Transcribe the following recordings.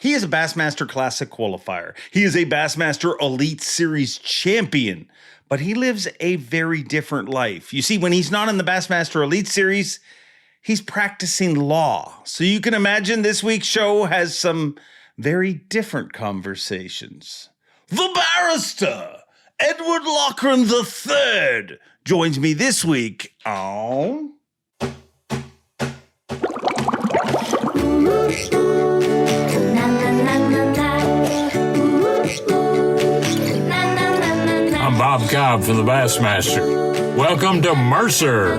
He is a Bassmaster Classic Qualifier. He is a Bassmaster Elite Series champion, but he lives a very different life. You see, when he's not in the Bassmaster Elite Series, he's practicing law. So you can imagine this week's show has some very different conversations. The Barrister, Edward Loughran III, joins me this week on... I'm Bob Cobb from the Bassmaster. Welcome to Mercer.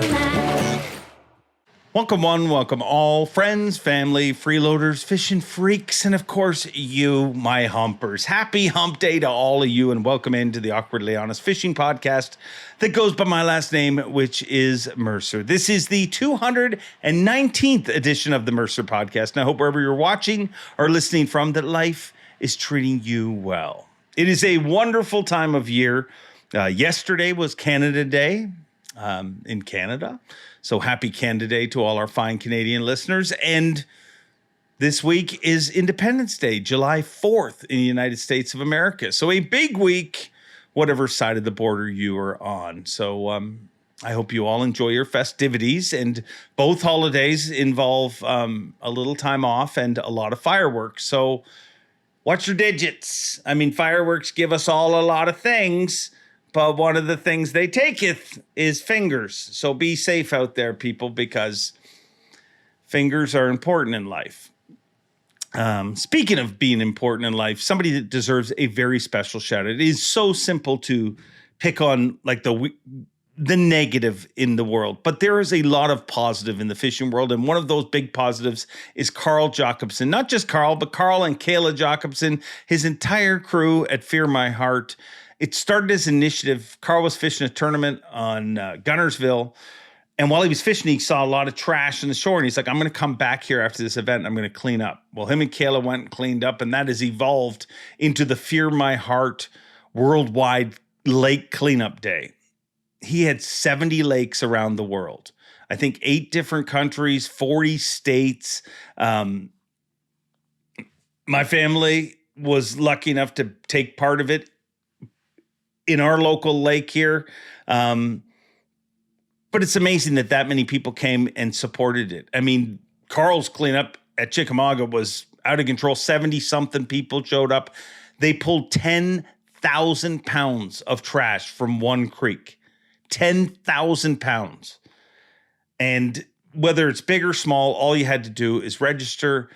Welcome one, welcome all, friends, family, freeloaders, fishing freaks, and of course you, my humpers. Happy hump day to all of you, and welcome into the Awkwardly Honest Fishing Podcast that goes by my last name, which is Mercer. This is the 219th edition of the Mercer Podcast, and I hope wherever you're watching or listening from that life is treating you well. It is a wonderful time of year. Yesterday was Canada Day in Canada. So happy Canada Day to all our fine Canadian listeners. And this week is Independence Day, July 4th in the United States of America. So a big week, whatever side of the border you are on. So I hope you all enjoy your festivities. And both holidays involve a little time off and a lot of fireworks. So watch your digits. I mean, fireworks give us all a lot of things. But one of the things they taketh is fingers. So be safe out there, people, because fingers are important in life. Speaking of being important in life, somebody that deserves a very special shout out. It is so simple to pick on like the negative in the world, but there is a lot of positive in the fishing world. And one of those big positives is Carl Jacobson. Not just Carl, but Carl and Kayla Jacobson, his entire crew at Fear My Heart. It started as an initiative. Carl was fishing a tournament on Gunnersville. And while he was fishing, he saw a lot of trash in the shore. And he's like, I'm going to come back here after this event. And I'm going to clean up. Well, him and Kayla went and cleaned up. And that has evolved into the Fear My Heart Worldwide Lake Cleanup Day. He had 70 lakes around the world. I think 8 different countries, 40 states. My family was lucky enough to take part of it in our local lake here. But it's amazing that many people came and supported it. I mean, Carl's cleanup at Chickamauga was out of control. 70-something people showed up. They pulled 10,000 pounds of trash from one creek. 10,000 pounds. And whether it's big or small, all you had to do is register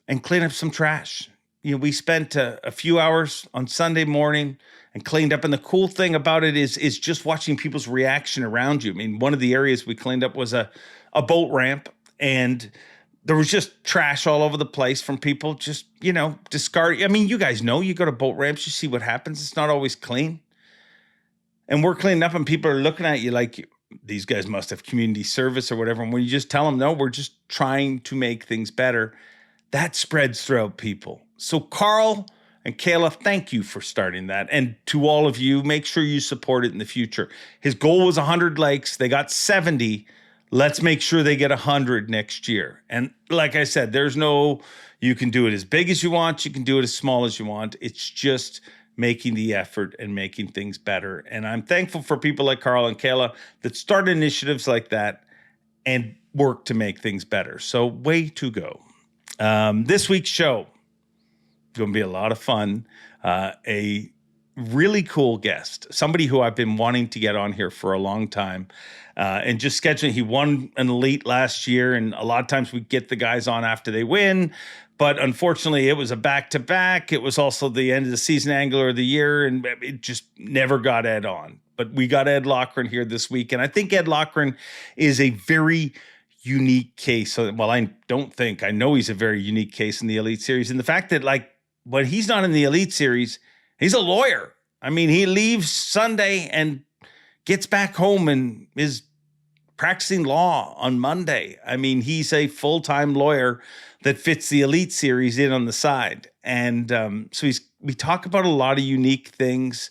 and clean up some trash. You know, we spent a few hours on Sunday morning and cleaned up. And the cool thing about it is just watching people's reaction around you. I mean, one of the areas we cleaned up was a boat ramp, and there was just trash all over the place from people just, discard. I mean, you guys know, you go to boat ramps, you see what happens. It's not always clean. And we're cleaning up and people are looking at you like, these guys must have community service or whatever. And when you just tell them, no, we're just trying to make things better, that spreads throughout people. So Carl and Kayla, thank you for starting that. And to all of you, make sure you support it in the future. His goal was 100 lakes. They got 70. Let's make sure they get 100 next year. And like I said, you can do it as big as you want. You can do it as small as you want. It's just making the effort and making things better. And I'm thankful for people like Carl and Kayla that start initiatives like that and work to make things better. So way to go. This week's show, going to be a lot of fun. A really cool guest, somebody who I've been wanting to get on here for a long time, and just scheduling. He won an elite last year, and a lot of times we get the guys on after they win, but unfortunately it was a back-to-back. It was also the end of the season angler of the year, and it just never got Ed on. But we got Ed Loughran here this week, and I think Ed Loughran is a very unique case. Well, I know he's a very unique case in the Elite Series, and the fact that when he's not in the Elite Series, he's a lawyer. I mean, he leaves Sunday and gets back home and is practicing law on Monday. I mean, he's a full-time lawyer that fits the Elite Series in on the side. And so we talk about a lot of unique things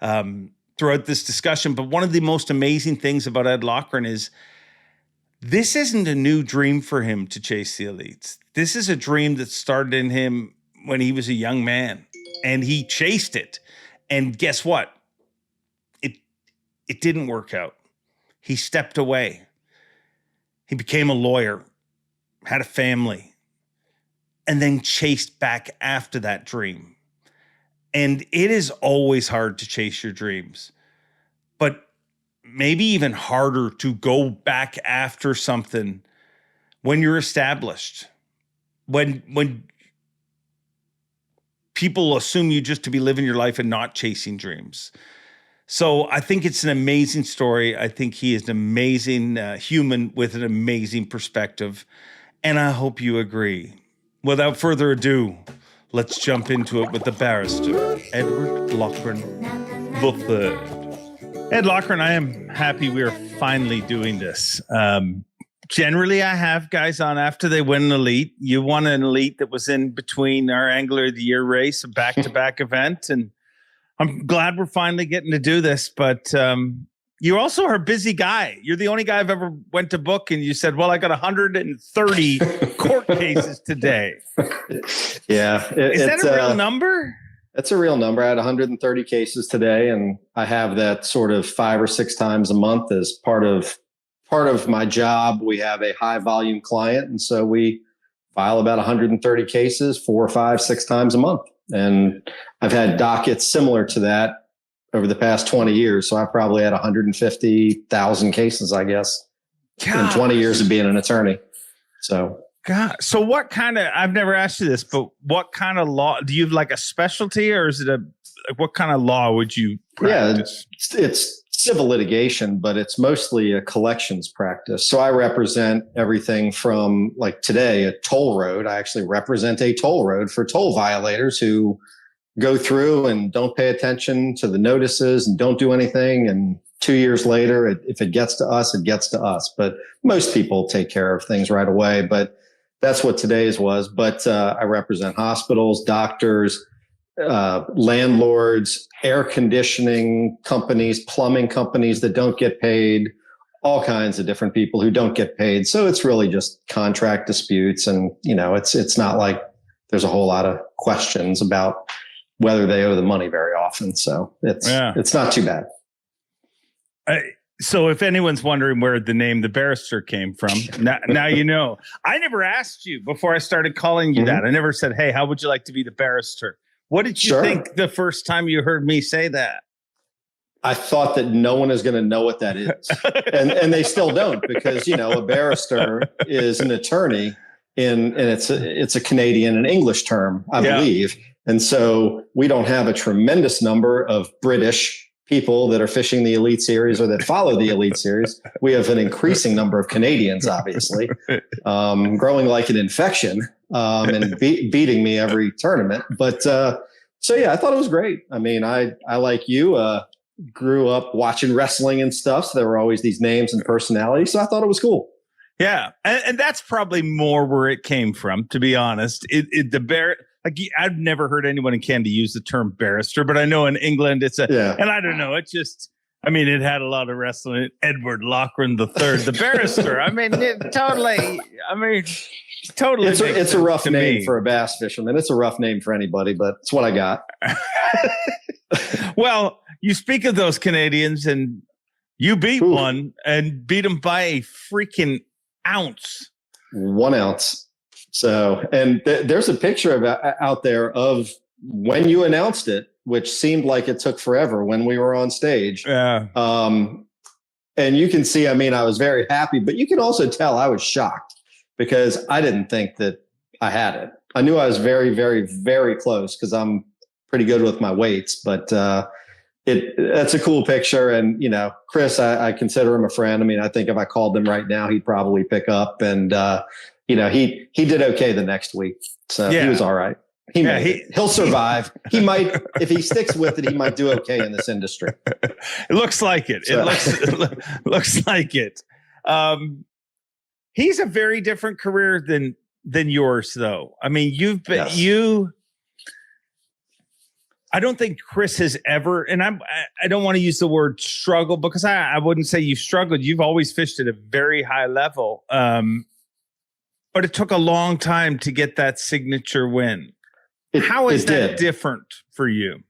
throughout this discussion. But one of the most amazing things about Ed Loughran is this isn't a new dream for him to chase the elites. This is a dream that started in him when he was a young man, and he chased it. And guess what? It didn't work out. He stepped away. He became a lawyer, had a family, and then chased back after that dream. And it is always hard to chase your dreams, but maybe even harder to go back after something when you're established, when people assume you just to be living your life and not chasing dreams. So I think it's an amazing story. I think he is an amazing human with an amazing perspective. And I hope you agree. Without further ado, let's jump into it with the barrister, Edward Loughran III. Ed Loughran, I am happy we are finally doing this. Generally, I have guys on after they win an elite. You won an elite that was in between our Angler of the Year race, a back-to-back event, and I'm glad we're finally getting to do this, but you also are a busy guy. You're the only guy I've ever went to book, and you said, well, I got 130 court cases today. Yeah. Is that a real number? That's a real number. I had 130 cases today, and I have that sort of 5 or 6 times a month as part of my job. We have a high volume client, and so we file about 130 cases 4, 5, 6 times a month. And I've had dockets similar to that over the past 20 years. So I've probably had 150,000 cases, I guess, in 20 years of being an attorney. So, so what kind of, I've never asked you this, but what kind of law, do you have like a specialty, or is it what kind of law would you practice? Yeah, it's civil litigation, but it's mostly a collections practice. So I represent everything from, like today, a toll road. I actually represent a toll road for toll violators who go through and don't pay attention to the notices and don't do anything. And 2 years later, if it gets to us, it gets to us. But most people take care of things right away. But that's what today's was. But I represent hospitals, doctors, landlords, air conditioning companies, plumbing companies that don't get paid, all kinds of different people who don't get paid. So it's really just contract disputes. And, it's not like there's a whole lot of questions about whether they owe the money very often. So it's not too bad. So if anyone's wondering where the name The Barrister came from, now you know. I never asked you before I started calling you that. I never said, hey, how would you like to be the barrister? What did you think the first time you heard me say that? I thought that no one is going to know what that is. and they still don't, because, a barrister is an attorney and it's a Canadian and English term, I believe. And so we don't have a tremendous number of British people that are fishing the Elite Series or that follow the Elite Series. We have an increasing number of Canadians, obviously, growing like an infection and beating me every tournament. But so, yeah, I thought it was great. I mean, I like you, grew up watching wrestling and stuff. So there were always these names and personalities. So I thought it was cool. Yeah. And that's probably more where it came from, to be honest. I've never heard anyone in Canada use the term barrister, but I know in England and I don't know, it just, it had a lot of wrestling. Edward Loughran III, the barrister. Totally. It's a rough name for a bass fisherman. It's a rough name for anybody, but it's what I got. Well, you speak of those Canadians, and you beat one and beat them by a freaking ounce. 1 ounce. So, and there's a picture out there of when you announced it, which seemed like it took forever when we were on stage. Yeah. And you can see, I was very happy, but you can also tell I was shocked because I didn't think that I had it. I knew I was very, very, very close because I'm pretty good with my weights, but that's a cool picture. And, Chris, I consider him a friend. I think if I called him right now, he'd probably pick up. And, he did okay the next week. So he was all right. He'll survive. He might, if he sticks with it, he might do okay in this industry. It looks like it. So. It looks like it. He's a very different career than yours, though. You've been, I don't think Chris has ever, and I don't want to use the word struggle because I wouldn't say you've struggled. You've always fished at a very high level. But it took a long time to get that signature win. How is that different for you?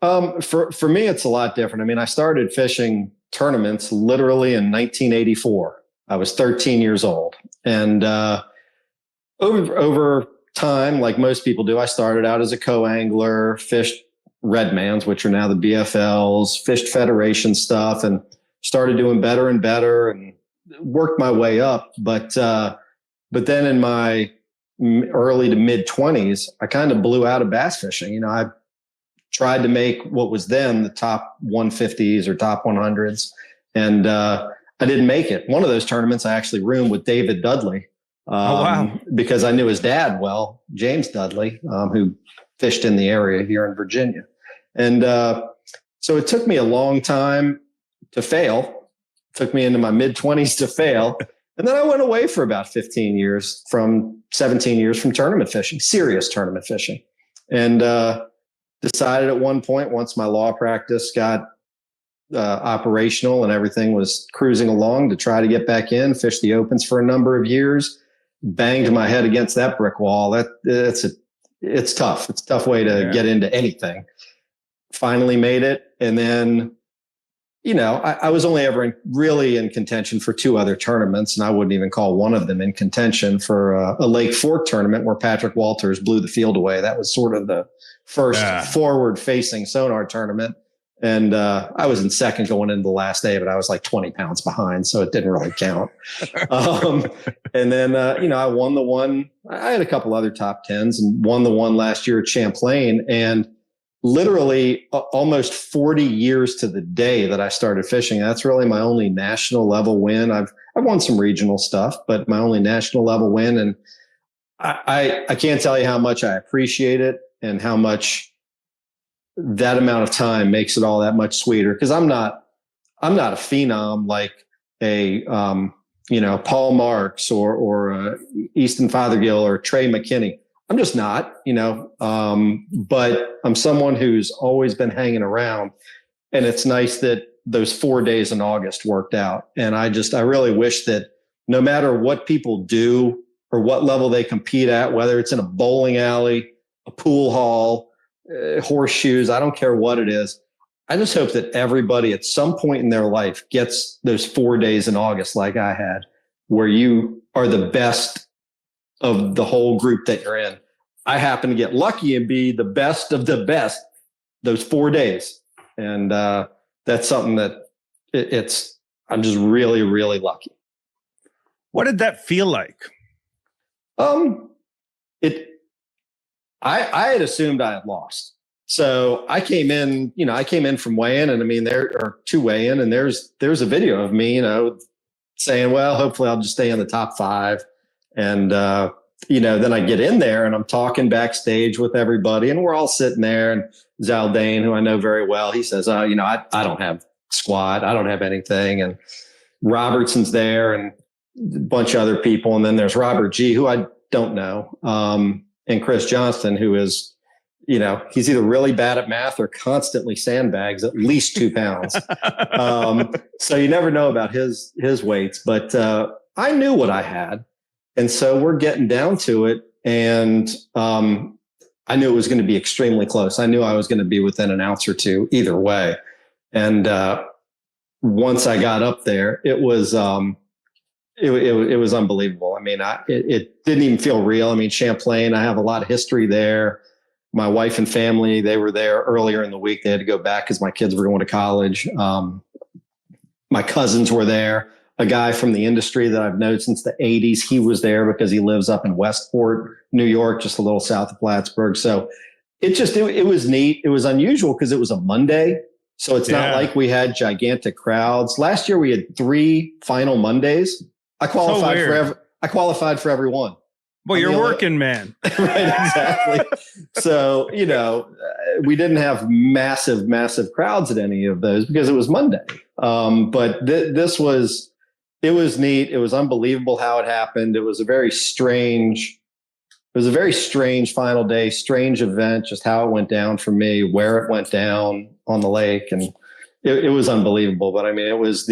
For me, it's a lot different. I mean, I started fishing tournaments literally in 1984. I was 13 years old. And over time, like most people do, I started out as a co-angler, fished Redmans, which are now the BFLs, fished Federation stuff, and started doing better and better and worked my way up. But then in my early to mid 20s, I kind of blew out of bass fishing. You know, I tried to make what was then the top 150s or top 100s. And I didn't make it. One of those tournaments, I actually roomed with David Dudley. Because I knew his dad well, James Dudley, who fished in the area here in Virginia. And so it took me a long time to fail. It took me into my mid 20s to fail. And then I went away for about 17 years from tournament fishing, serious tournament fishing. And decided at one point, once my law practice got operational and everything was cruising along, to try to get back in, fish the opens for a number of years, banged my head against that brick wall. It's tough. It's a tough way to get into anything. Finally made it. And then, you know, I was only ever really in contention for 2 other tournaments, and I wouldn't even call one of them in contention, for a Lake Fork tournament where Patrick Walters blew the field away. That was sort of the first forward-facing Sonar tournament. And I was in second going into the last day, but I was like 20 pounds behind, so it didn't really count. And then, you know, I won the one. I had a couple other top 10s and won the one last year at Champlain. And literally almost 40 years to the day that I started fishing, that's really my only national level win. I've won some regional stuff, but my only national level win. And I can't tell you how much I appreciate it and how much that amount of time makes it all that much sweeter. Because I'm not a phenom like a you know, Paul Marks or Easton Fothergill or Trey McKinney. I'm just not, you know, but I'm someone who's always been hanging around, and it's nice that those 4 days in August worked out. And I really wish that no matter what people do or what level they compete at, whether it's in a bowling alley, a pool hall, horseshoes, I don't care what it is. I just hope that everybody at some point in their life gets those 4 days in August like I had, where you are the best of the whole group that you're in. I happen to get lucky and be the best of the best those 4 days. And that's something that I'm just really, really lucky. What did that feel like? I had assumed I had lost. So I came in from weigh-in, and I mean, there are 2 weigh-in, and there's a video of me, you know, saying, well, hopefully I'll just stay in the top 5. And, you know, then I get in there and I'm talking backstage with everybody, and we're all sitting there, and Zaldane, who I know very well, he says, oh, you know, I don't have squat. I don't have anything. And Robertson's there and a bunch of other people. And then there's Robert G., who I don't know. And Chris Johnston, who is, you know, he's either really bad at math or constantly sandbags at least 2 pounds. So you never know about his weights, but I knew what I had. And so we're getting down to it. And I knew it was going to be extremely close. I knew I was going to be within an ounce or 2 either way. And once I got up there, it was unbelievable. I mean, it didn't even feel real. I mean, Champlain, I have a lot of history there. My wife and family, they were there earlier in the week. They had to go back because my kids were going to college. My cousins were there. A guy from the industry that I've known since the 80s, he was there because he lives up in Westport, New York, just a little south of Plattsburgh. So it was neat. It was unusual because it was a Monday. So it's not like we had gigantic crowds. Last year we had 3 final Mondays. I qualified for every one. Well, you're working, man. Right, exactly. So, you know, we didn't have massive crowds at any of those because it was Monday. But it was neat. It was unbelievable how it happened. It was a very strange final day, strange event, just how it went down for me, where it went down on the lake. And it was unbelievable. But I mean, it was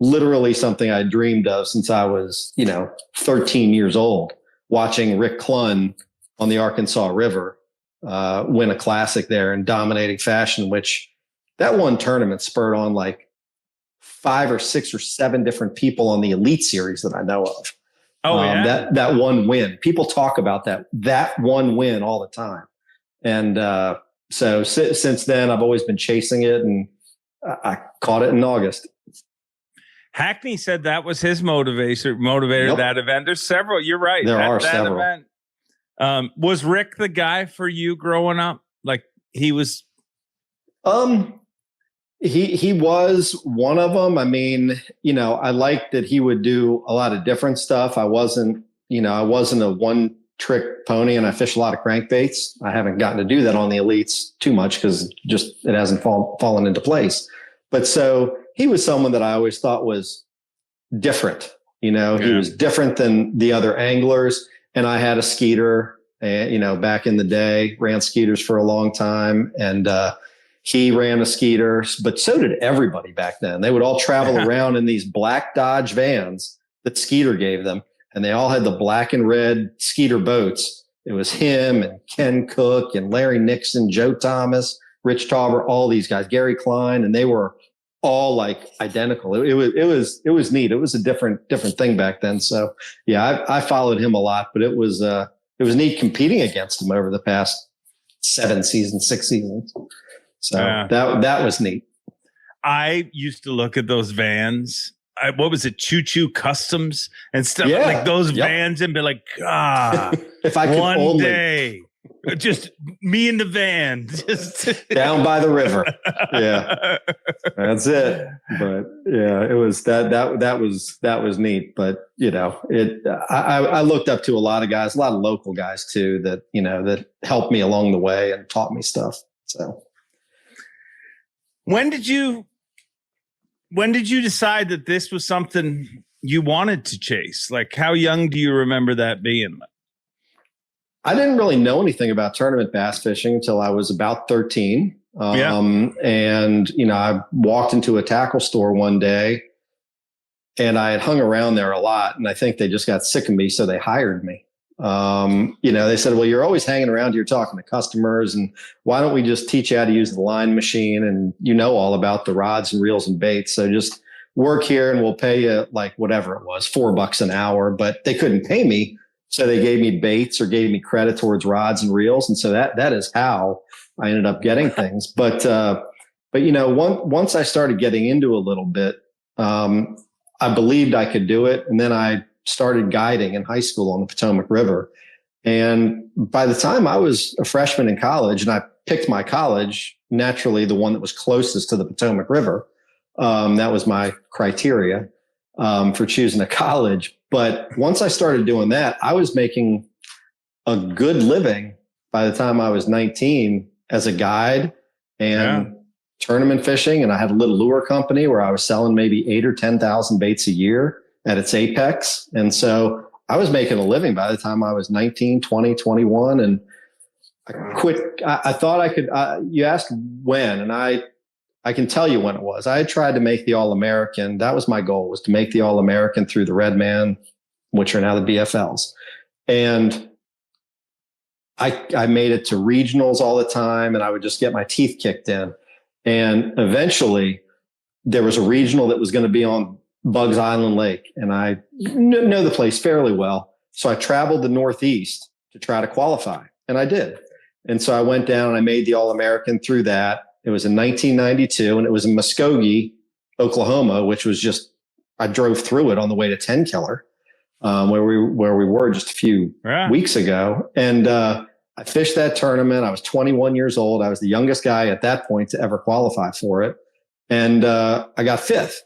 literally something I dreamed of since I was, you know, 13 years old, watching Rick Clunn on the Arkansas River win a classic there in dominating fashion, which that one tournament spurred on like 5 or 6 or 7 different people on the Elite Series that I know of. Oh, yeah. That one win. People talk about that one win all the time. And so since then, I've always been chasing it, and I caught it in August. Hackney said that was his motivator Yep. that event. There's several. You're right. There are that several. Event. Was Rick the guy for you growing up? Like he was. He was one of them. I mean, I liked that he would do a lot of different stuff. I wasn't a one trick pony, and I fish a lot of crankbaits. I haven't gotten to do that on the Elites too much because it hasn't fallen into place. But so he was someone that I always thought was different. He was different than the other anglers. And I had a skeeter, back in the day, ran skeeters for a long time. And, he ran a skeeter, but so did everybody back then. They would all travel around in these black Dodge vans that Skeeter gave them. And they all had the black and red Skeeter boats. It was him and Ken Cook and Larry Nixon, Joe Thomas, Rich Tauber, all these guys, Gary Klein. And they were all like identical. It was neat. It was a different thing back then. So yeah, I followed him a lot, but it was neat competing against him over the past 6 seasons. So that was neat. I used to look at those vans. What was it? Choo Choo Customs and stuff like those vans, and be like, God, if I could one day, just me in the van, just down by the river. Yeah, that's it. But yeah, it was that was neat. But I looked up to a lot of guys, a lot of local guys too, that helped me along the way and taught me stuff. So. When did you decide that this was something you wanted to chase? Like, how young do you remember that being? I didn't really know anything about tournament bass fishing until I was about 13. And, I walked into a tackle store one day, and I had hung around there a lot, and I think they just got sick of me, so they hired me. They said, well, you're always hanging around here talking to customers, and why don't we just teach you how to use the line machine, and all about the rods and reels and baits. So just work here and we'll pay you like whatever it was, $4 an hour, but they couldn't pay me. So they gave me baits or gave me credit towards rods and reels. And so that is how I ended up getting things. But once I started getting into a little bit, I believed I could do it. And then I started guiding in high school on the Potomac River. And by the time I was a freshman in college, and I picked my college, naturally the one that was closest to the Potomac River, that was my criteria for choosing a college. But once I started doing that, I was making a good living by the time I was 19 as a guide and tournament fishing. And I had a little lure company where I was selling maybe 8,000 or 10,000 baits a year at its apex. And so I was making a living by the time I was 19, 20, 21. And I quit. I thought I could, you asked when, and I can tell you when it was. I had tried to make the All-American. That was my goal, was to make the All-American through the Red Man, which are now the BFLs. And I made it to regionals all the time, and I would just get my teeth kicked in. And eventually there was a regional that was going to be on Bugs Island Lake, and I know the place fairly well. So I traveled the Northeast to try to qualify, and I did. And so I went down and I made the All-American through that. It was in 1992, and it was in Muskogee, Oklahoma, which was just, I drove through it on the way to 10 Killer, where we were just a few weeks ago. And I fished that tournament. I was 21 years old. I was the youngest guy at that point to ever qualify for it. And I got 5th.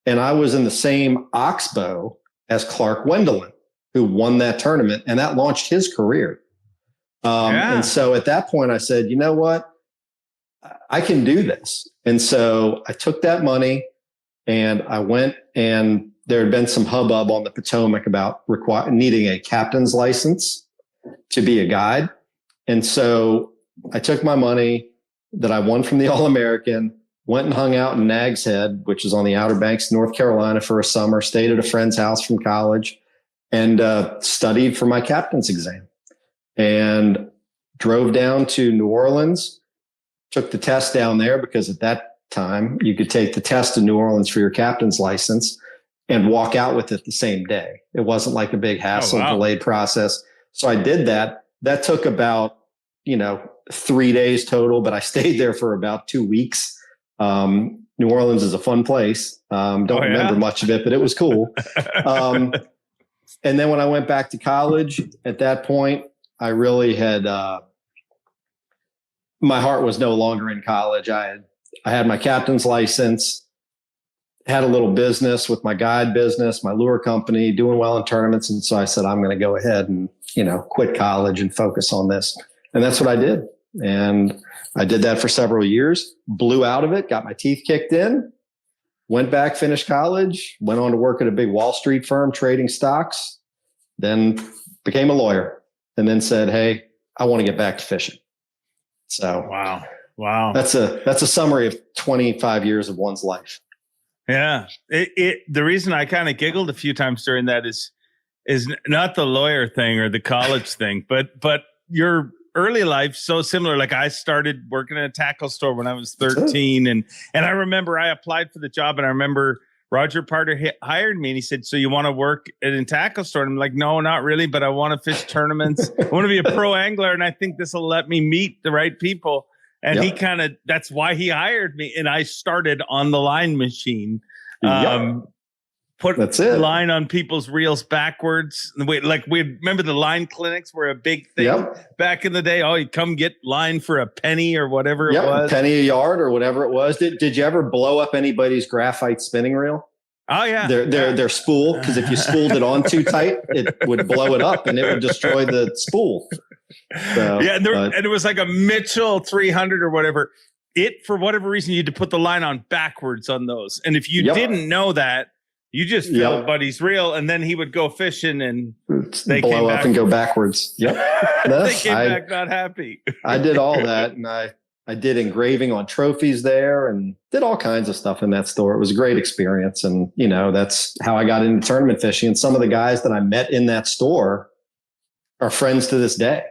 And I was in the same oxbow as Clark Wendelin, who won that tournament, and that launched his career. And so at that point I said, you know what? I can do this. And so I took that money and I went, and there had been some hubbub on the Potomac about needing a captain's license to be a guide. And so I took my money that I won from the All-American, went and hung out in Nags Head, which is on the Outer Banks, North Carolina, for a summer, stayed at a friend's house from college, and studied for my captain's exam. And drove down to New Orleans, took the test down there because at that time you could take the test in New Orleans for your captain's license and walk out with it the same day. It wasn't like a big hassle, delayed process. So I did that. That took about, 3 days total, but I stayed there for about 2 weeks. New Orleans is a fun place. Don't remember much of it, but it was cool. And then when I went back to college, at that point, I really had, my heart was no longer in college. I had my captain's license, had a little business with my guide business, my lure company, doing well in tournaments. And so I said, I'm going to go ahead and, quit college and focus on this. And that's what I did. And I did that for several years, blew out of it, got my teeth kicked in, went back, finished college, went on to work at a big Wall Street firm trading stocks, then became a lawyer, and then said, hey, I want to get back to fishing. So wow. That's a summary of 25 years of one's life. Yeah. The reason I kind of giggled a few times during that is not the lawyer thing or the college thing, but your early life so similar. Like I started working at a tackle store when I was 13, and I remember I applied for the job, and I remember Roger Parter hired me, and he said, "So you want to work at a tackle store?" And I'm like, "No, not really, but I want to fish tournaments. I want to be a pro angler, and I think this will let me meet the right people." And he that's why he hired me, and I started on the line machine. Put the line on people's reels backwards. We remember the line clinics were a big thing back in the day. Oh, you come get line for a penny or whatever it was. A penny a yard or whatever it was. Did you ever blow up anybody's graphite spinning reel? Oh yeah. Their spool, because if you spooled it on too tight, it would blow it up and it would destroy the spool. So, and it was like a Mitchell 300 or whatever. For whatever reason, you had to put the line on backwards on those. And if you didn't know that, you just filled Buddy's reel, and then he would go fishing, and they blow up and go backwards. Yep, they came back not happy. I did all that, and I did engraving on trophies there, and did all kinds of stuff in that store. It was a great experience, and that's how I got into tournament fishing. And some of the guys that I met in that store are friends to this day.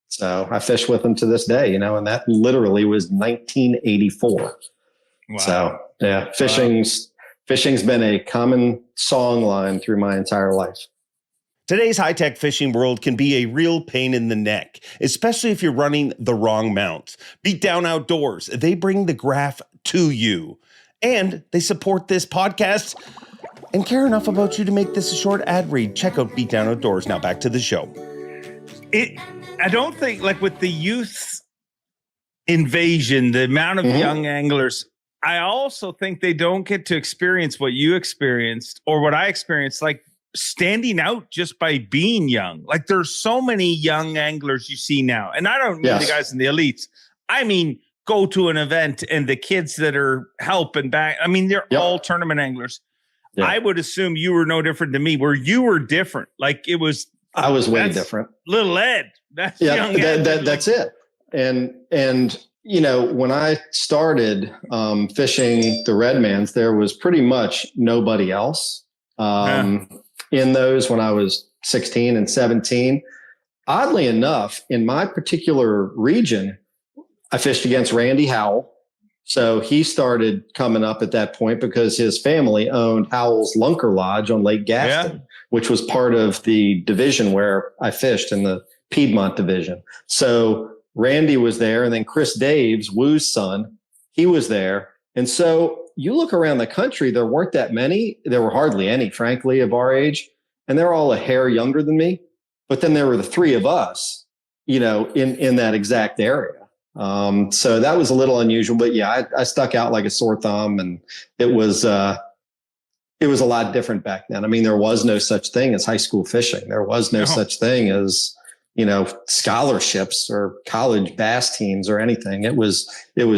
So I fish with them to this day, and that literally was 1984. Wow. So yeah, Fishing's been a common song line through my entire life. Today's high-tech fishing world can be a real pain in the neck, especially if you're running the wrong mount. Beatdown Outdoors, they bring the graph to you. And they support this podcast and care enough about you to make this a short ad read. Check out Beatdown Outdoors. Now back to the show. I don't think, like with the youth invasion, the amount of young anglers, I also think they don't get to experience what you experienced or what I experienced, like standing out just by being young. Like there's so many young anglers you see now. And I don't mean the guys in the elites. I mean, go to an event and the kids that are helping back. I mean, they're all tournament anglers. Yeah. I would assume you were no different than me, where you were different. Like it was. I was way different. Little Ed. That's young that's it. And when I started fishing the Redmans, there was pretty much nobody else in those when I was 16 and 17. Oddly enough, in my particular region, I fished against Randy Howell. So he started coming up at that point because his family owned Howell's Lunker Lodge on Lake Gaston, which was part of the division where I fished in the Piedmont division. So Randy was there, and then Chris Daves, Woo's son, he was there. And so you look around the country, there weren't that many. There were hardly any, frankly, of our age. And they're all a hair younger than me. But then there were the three of us, in that exact area. So that was a little unusual. But yeah, I stuck out like a sore thumb, and it was a lot different back then. I mean, there was no such thing as high school fishing. There was no such thing as scholarships or college bass teams or anything. It was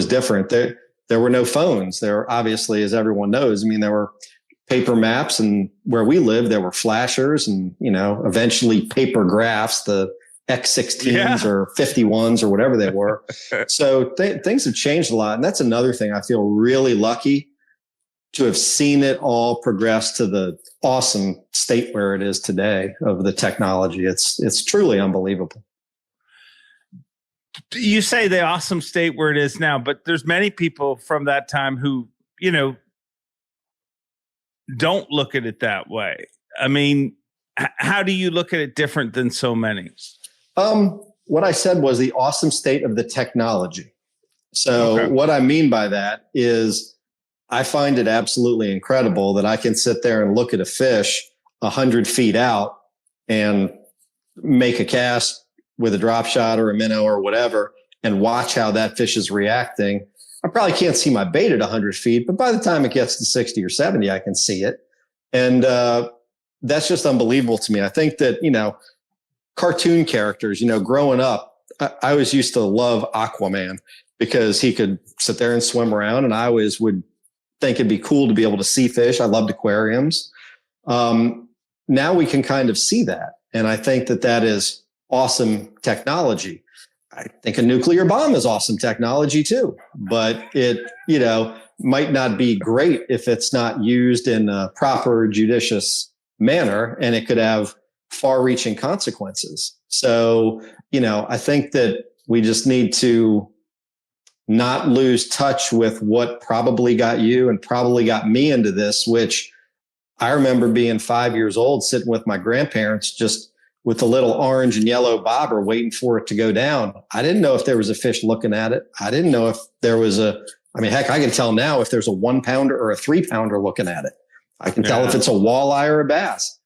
different. There were no phones. There obviously, as everyone knows, I mean, there were paper maps, and where we lived, there were flashers and, eventually paper graphs, the X16s or 51s or whatever they were. So things have changed a lot. And that's another thing. I feel really lucky to have seen it all progress to the awesome state where it is today of the technology. It's truly unbelievable. You say the awesome state where it is now, but there's many people from that time who, don't look at it that way. I mean, how do you look at it different than so many? What I said was the awesome state of the technology. So what I mean by that is I find it absolutely incredible that I can sit there and look at a fish 100 feet out and make a cast with a drop shot or a minnow or whatever and watch how that fish is reacting. I probably can't see my bait at 100 feet, but by the time it gets to 60 or 70, I can see it. And that's just unbelievable to me. I think that, cartoon characters, growing up, I always used to love Aquaman because he could sit there and swim around, and I always would think it'd be cool to be able to see fish. I loved aquariums. Now we can kind of see that. And I think that that is awesome technology. I think a nuclear bomb is awesome technology too, but it, might not be great if it's not used in a proper judicious manner, and it could have far-reaching consequences. So, I think that we just need to not lose touch with what probably got you and probably got me into this, which I remember being 5 years old, sitting with my grandparents, just with a little orange and yellow bobber waiting for it to go down. I didn't know if there was a fish looking at it. I didn't know if there was heck, I can tell now if there's a 1 pounder or a 3 pounder looking at it. I can tell if it's a walleye or a bass.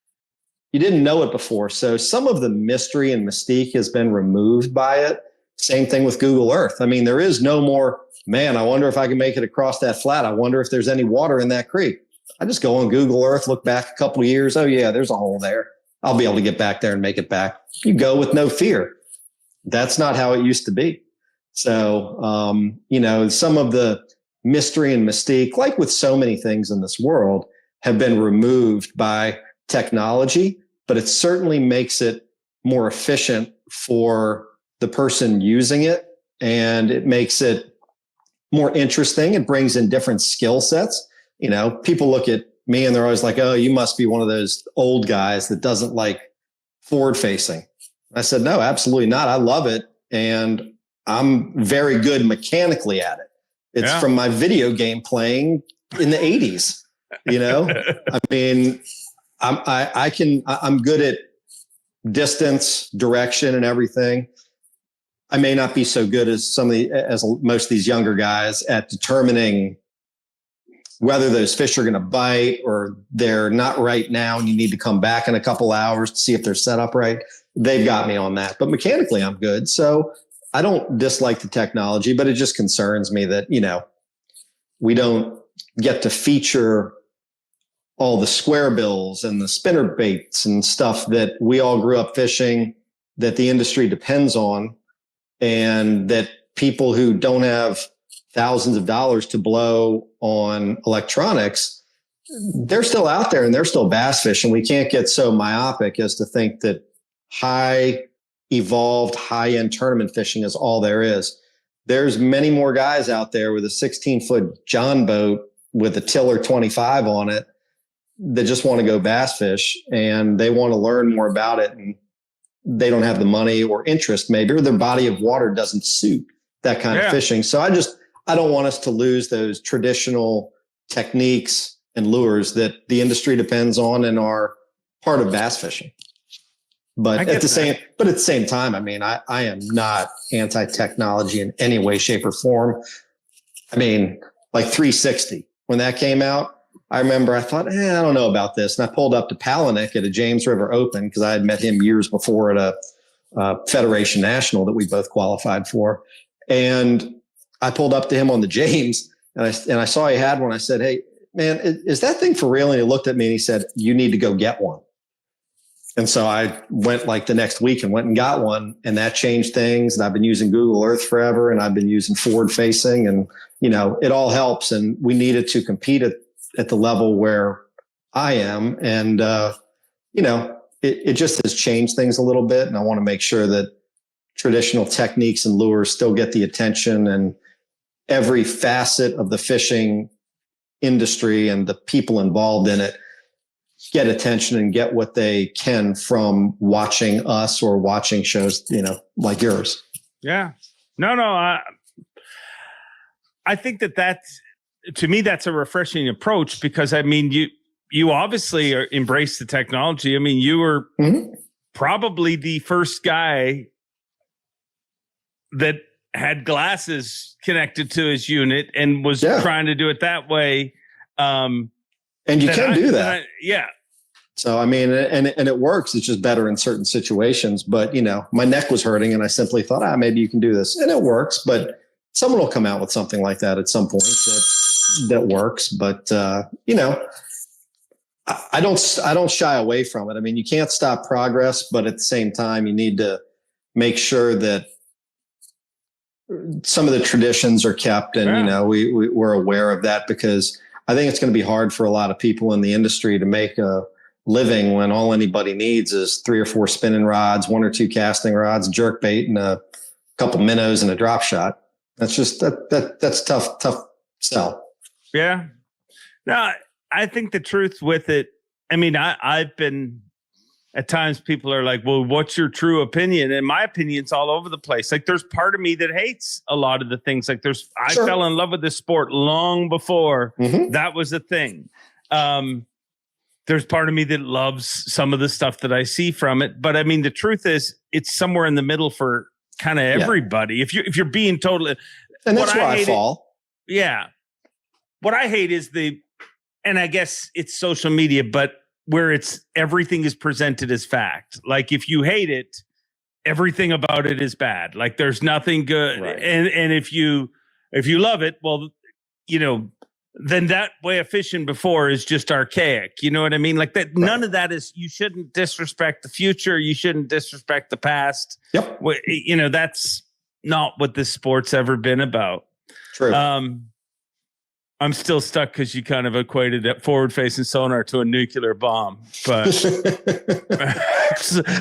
You didn't know it before. So some of the mystery and mystique has been removed by it. Same thing with Google Earth. I mean, there is no more, man, I wonder if I can make it across that flat. I wonder if there's any water in that creek. I just go on Google Earth, look back a couple of years. Oh yeah, there's a hole there. I'll be able to get back there and make it back. You go with no fear. That's not how it used to be. So, some of the mystery and mystique, like with so many things in this world, have been removed by technology, but it certainly makes it more efficient for the person using it. And it makes it more interesting. It brings in different skill sets. People look at me and they're always like, oh, you must be one of those old guys that doesn't like forward facing. I said, no, absolutely not. I love it. And I'm very good mechanically at it. It's from my video game playing in the 80s. I mean, I'm good at distance, direction, and everything. I may not be so good as most of these younger guys at determining whether those fish are going to bite or they're not right now and you need to come back in a couple hours to see if they're set up right. They've got me on that, but mechanically I'm good. So I don't dislike the technology, but it just concerns me that, we don't get to feature all the square bills and the spinner baits and stuff that we all grew up fishing, that the industry depends on, and that people who don't have thousands of dollars to blow on electronics, they're still out there and they're still bass fishing. We can't get so myopic as to think that evolved high-end tournament fishing is all there is. There's many more guys out there with a 16-foot John boat with a Tiller 25 on it that just want to go bass fish, and they want to learn more about it, and they don't have the money or interest maybe, or their body of water doesn't suit that kind of fishing. So I don't want us to lose those traditional techniques and lures that the industry depends on and are part of bass fishing. But at the same time, I mean, I am not anti-technology in any way, shape, or form. I mean, like 360, when that came out, I remember I thought, I don't know about this. And I pulled up to Palaniuk at a James River Open because I had met him years before at a Federation National that we both qualified for. And I pulled up to him on the James and I saw he had one. I said, hey, man, is that thing for real? And he looked at me and he said, you need to go get one. And so I went like the next week and went and got one, and that changed things. And I've been using Google Earth forever, and I've been using forward facing, and, it all helps. And we needed to compete at the level where I am. And, it just has changed things a little bit. And I want to make sure that traditional techniques and lures still get the attention, and every facet of the fishing industry and the people involved in it get attention and get what they can from watching us or watching shows, like yours. Yeah. No. I think that's, to me, that's a refreshing approach, because I mean, you obviously embrace the technology. I mean, you were probably the first guy that had glasses connected to his unit and was trying to do it that way. And you can do that. Yeah. So, I mean, and it works. It's just better in certain situations. But, my neck was hurting and I simply thought, maybe you can do this. And it works. But someone will come out with something like that at some point that works. But, I don't shy away from it. I mean, you can't stop progress, but at the same time, you need to make sure that some of the traditions are kept. And, we're aware of that, because I think it's going to be hard for a lot of people in the industry to make a living when all anybody needs is 3 or 4 spinning rods, 1 or 2 casting rods, jerk bait, and a couple minnows and a drop shot. That's just that's tough sell. Yeah. No, I think the truth with it, I mean, I've been, at times people are like, well, what's your true opinion? And my opinion's all over the place. Like, there's part of me that hates a lot of the things. Like, I fell in love with this sport long before that was a thing. There's part of me that loves some of the stuff that I see from it. But I mean, the truth is, it's somewhere in the middle for kind of everybody. If you're being totally, and that's where I fall. Yeah. What I hate is and I guess it's social media, but where everything is presented as fact. Like, if you hate it, everything about it is bad. Like, there's nothing good. Right. And if you love it, well, then that way of fishing before is just archaic. You know what I mean? Like that. Right. None of that is. You shouldn't disrespect the future. You shouldn't disrespect the past. Yep. That's not what this sport's ever been about. True. I'm still stuck because you kind of equated that forward-facing sonar to a nuclear bomb. But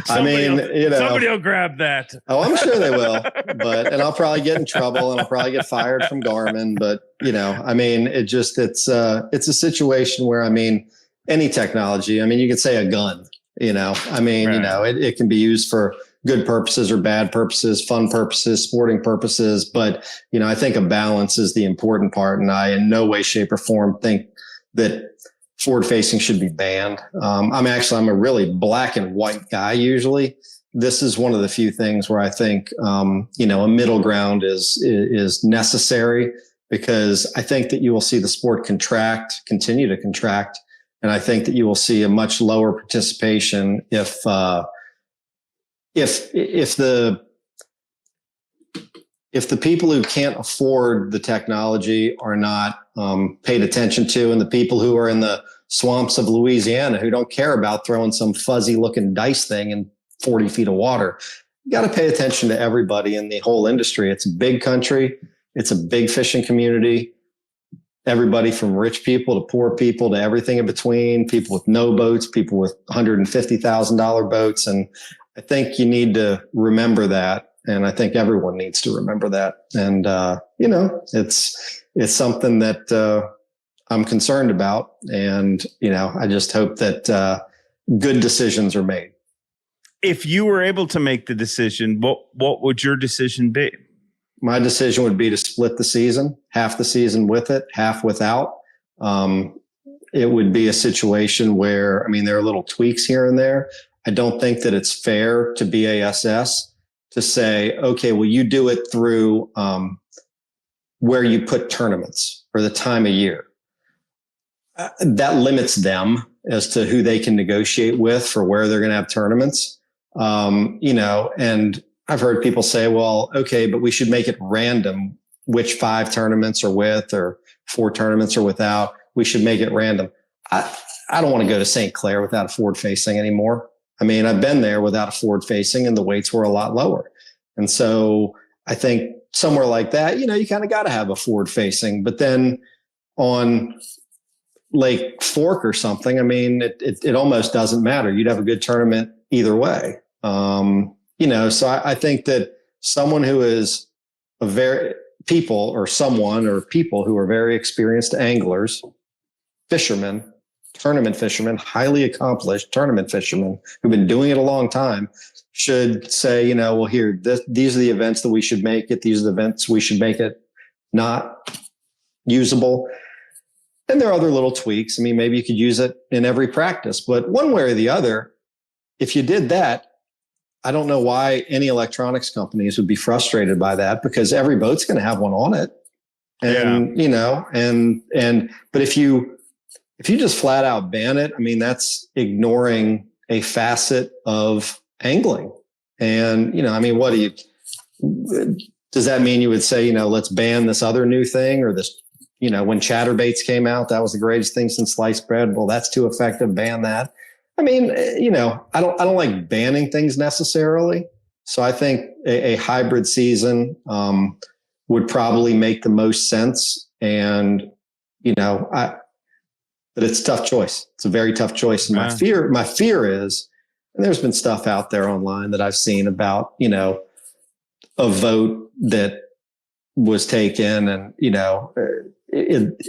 somebody will grab that. Oh, I'm sure they will. And I'll probably get in trouble and I'll probably get fired from Garmin. But I mean, it's a situation where, I mean, any technology. I mean, you could say a gun. I mean, right. It can be used for good purposes or bad purposes, fun purposes, sporting purposes. But, I think a balance is the important part. And I, in no way, shape or form, think that forward facing should be banned. I'm a really black and white guy. Usually this is one of the few things where I think, a middle ground is necessary, because I think that you will see the sport continue to contract. And I think that you will see a much lower participation if the people who can't afford the technology are not paid attention to, and the people who are in the swamps of Louisiana who don't care about throwing some fuzzy looking dice thing in 40 feet of water, you got to pay attention to everybody in the whole industry. It's a big country. It's a big fishing community. Everybody from rich people to poor people to everything in between, people with no boats, people with $150,000 boats. And I think you need to remember that. And I think everyone needs to remember that. And, it's something that I'm concerned about. And, I just hope that good decisions are made. If you were able to make the decision, what would your decision be? My decision would be to split the season, half the season with it, half without. It would be a situation where, I mean, there are little tweaks here and there. I don't think that it's fair to BASS to say, okay, well, you do it through where you put tournaments or the time of year. That limits them as to who they can negotiate with for where they're going to have tournaments. And I've heard people say, well, okay, but we should make it random which 5 tournaments are with or 4 tournaments are without. We should make it random. I don't want to go to St. Clair without a forward facing anymore. I mean, I've been there without a forward facing and the weights were a lot lower. And so I think somewhere like that, you kind of got to have a forward facing, but then on Lake Fork or something, I mean, it almost doesn't matter. You'd have a good tournament either way. So I think that someone who is people who are very experienced anglers, fishermen, tournament fishermen, highly accomplished tournament fishermen who've been doing it a long time, should say, you know, well, here, these are the events that we should make it. These are the events we should make it not usable. And there are other little tweaks. I mean, maybe you could use it in every practice, but one way or the other, if you did that, I don't know why any electronics companies would be frustrated by that, because every boat's going to have one on it. And, you know, but if you just flat out ban it, I mean, that's ignoring a facet of angling. And, you know, I mean, does that mean you would say, you know, let's ban this other new thing, or this, you know, when chatterbaits came out, that was the greatest thing since sliced bread. Well, that's too effective. Ban that. I mean, you know, I don't like banning things necessarily. So I think a hybrid season would probably make the most sense. And, you know, but it's a tough choice. It's a very tough choice. And my fear is, and there's been stuff out there online that I've seen about, you know, a vote that was taken, and, you know,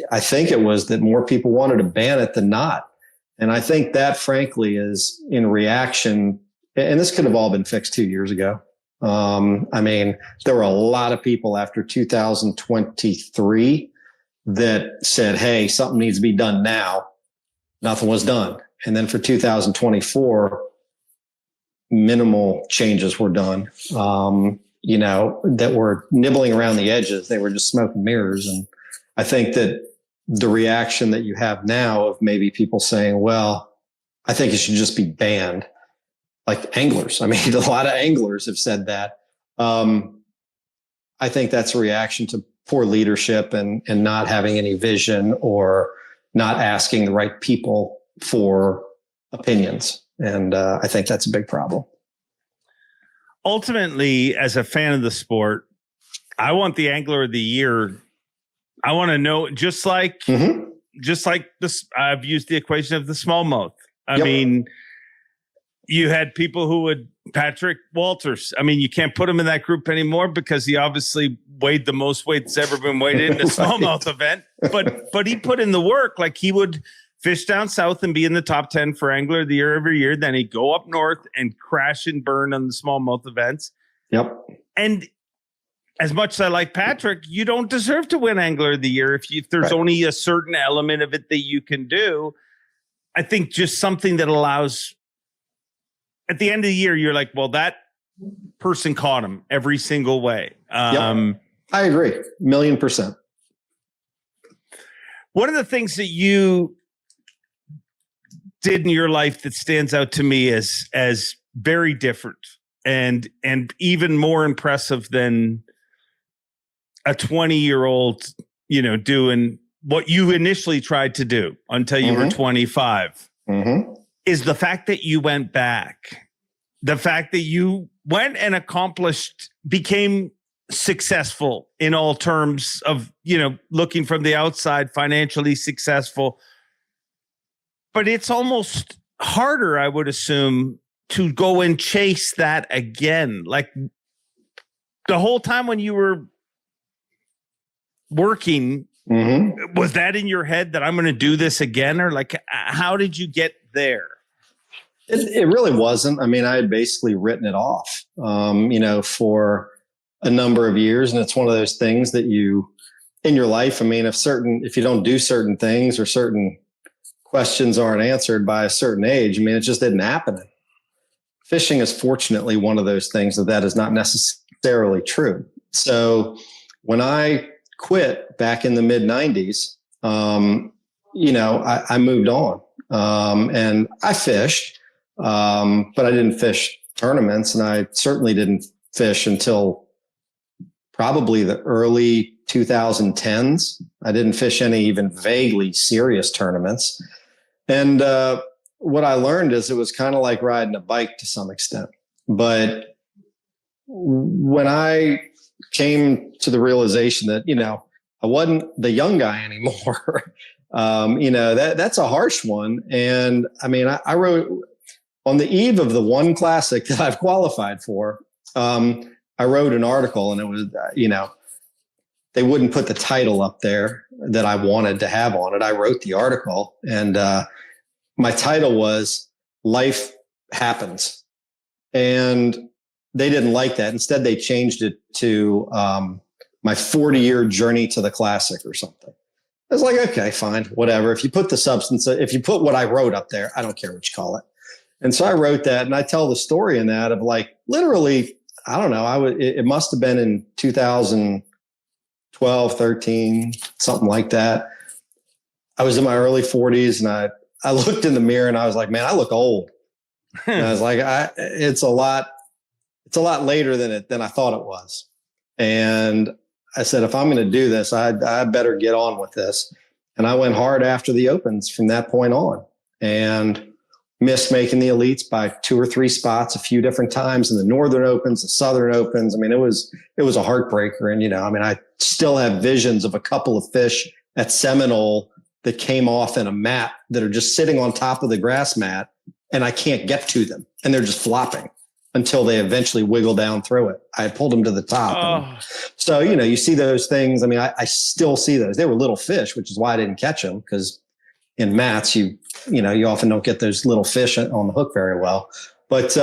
I think it was that more people wanted to ban it than not. And I think that, frankly, is in reaction, and this could have all been fixed 2 years ago. I mean, there were a lot of people after 2023 that said, hey, something needs to be done now. Nothing was done. And then for 2024, minimal changes were done, you know, that were nibbling around the edges. They were just smoke and mirrors. And I think that the reaction that you have now of maybe people saying, well, I think it should just be banned, like anglers. I mean, a lot of anglers have said that. I think that's a reaction to poor leadership and not having any vision, or not asking the right people for opinions. And I think that's a big problem. Ultimately, as a fan of the sport, I want the Angler of the Year. I want to know, just like this, I've used the equation of the smallmouth. I mean, you had people who would, Patrick Walters. I mean, you can't put him in that group anymore because he obviously weighed the most weight that's ever been weighed in a smallmouth event. But he put in the work. Like, he would fish down south and be in the top 10 for Angler of the Year every year. Then he'd go up north and crash and burn on the smallmouth events. Yep. And as much as I like Patrick, you don't deserve to win Angler of the Year if there's only a certain element of it that you can do. I think just something that allows, at the end of the year, you're like, well, that person caught him every single way. I agree. 1,000,000%. One of the things that you did in your life that stands out to me as very different and even more impressive than a 20-year-old, you know, doing what you initially tried to do until you were 25, is the fact that you went back, the fact that you went and became successful in all terms of, you know, looking from the outside, financially successful. But it's almost harder, I would assume, to go and chase that again. Like, the whole time when you were working, was that in your head that I'm going to do this again? Or like, how did you get there? It really wasn't. I mean, I had basically written it off, you know, for a number of years. And it's one of those things that you, in your life, I mean, if you don't do certain things, or certain questions aren't answered by a certain age, I mean, it just didn't happen. Fishing is fortunately one of those things that is not necessarily true. So when I quit back in the mid 90s, you know, I moved on, and I fished, but I didn't fish tournaments, and I certainly didn't fish until probably the early 2010s. I didn't fish any even vaguely serious tournaments. And what I learned is it was kind of like riding a bike to some extent. But when I came to the realization that, you know, I wasn't the young guy anymore, you know, that's a harsh one. And I mean, I wrote on the eve of the one classic that I've qualified for. I wrote an article, and it was, you know, they wouldn't put the title up there that I wanted to have on it. I wrote the article, and my title was Life Happens. And they didn't like that. Instead, they changed it to my 40-year journey to the classic or something. I was like, okay, fine, whatever. If you put the substance, if you put what I wrote up there, I don't care what you call it. And so I wrote that, and I tell the story in that of like literally, I don't know, it must have been in 2012, 13, something like that. I was in my early 40s, and I looked in the mirror and I was like, man, I look old. And I was like, it's a lot later than I thought it was. And I said, if I'm going to do this, I better get on with this. And I went hard after the Opens from that point on, and missed making the elites by 2 or 3 spots a few different times in the Northern Opens, the Southern Opens. I mean, it was a heartbreaker. And, I still have visions of a couple of fish at Seminole that came off in a mat that are just sitting on top of the grass mat, and I can't get to them, and they're just flopping until they eventually wiggle down through it. I pulled them to the top. Oh. So, you see those things. I mean, I still see those. They were little fish, which is why I didn't catch them, because in mats, you often don't get those little fish on the hook very well. But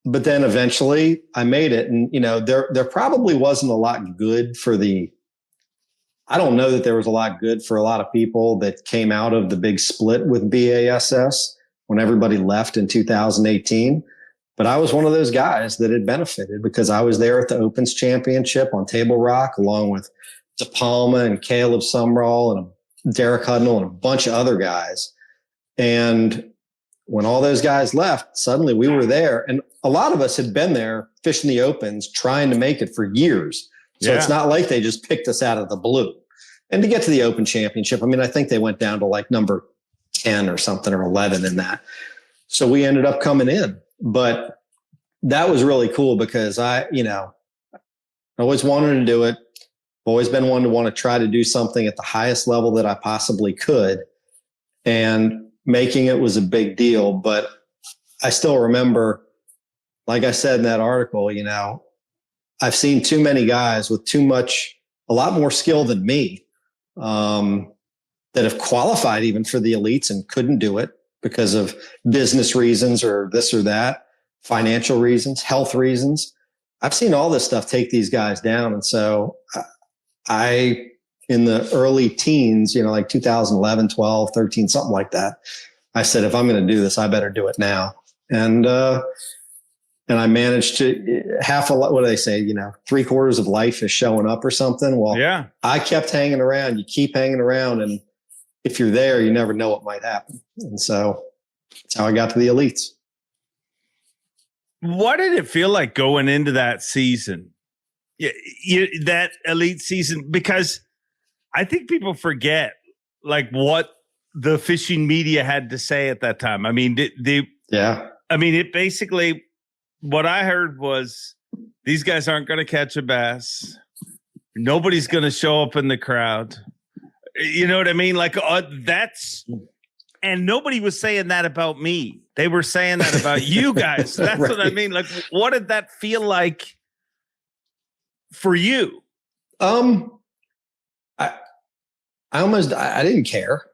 then eventually I made it, and, there probably wasn't a lot good I don't know that there was a lot good for a lot of people that came out of the big split with BASS when everybody left in 2018. But I was one of those guys that had benefited, because I was there at the Opens Championship on Table Rock, along with De Palma and Caleb Sumrall and Derek Hudnall and a bunch of other guys. And when all those guys left, suddenly we were there. And a lot of us had been there fishing the Opens, trying to make it for years. So It's not like they just picked us out of the blue. And to get to the Open Championship, I think they went down to like number 10 or something, or 11 in that. So we ended up coming in. But that was really cool, because I always wanted to do it. Always been one to want to try to do something at the highest level that I possibly could. And making it was a big deal. But I still remember, like I said in that article, I've seen too many guys with a lot more skill than me, that have qualified even for the elites and couldn't do it because of business reasons or this or that, financial reasons, health reasons. I've seen all this stuff take these guys down. And so I, in the early teens, like 2011, 12, 13, something like that, I said, if I'm going to do this, I better do it now. And I managed to what do they say? 3/4 of life is showing up or something. Well, yeah, I kept hanging around. You keep hanging around. And if you're there, you never know what might happen. And so that's how I got to the elites. What did it feel like going into that season? That elite season, because I think people forget like what the fishing media had to say at that time. I mean, it basically, what I heard was these guys aren't going to catch a bass. Nobody's going to show up in the crowd. You know what I mean? Like and nobody was saying that about me. They were saying that about you guys. That's right. What I mean. Like, what did that feel like for you? I didn't care.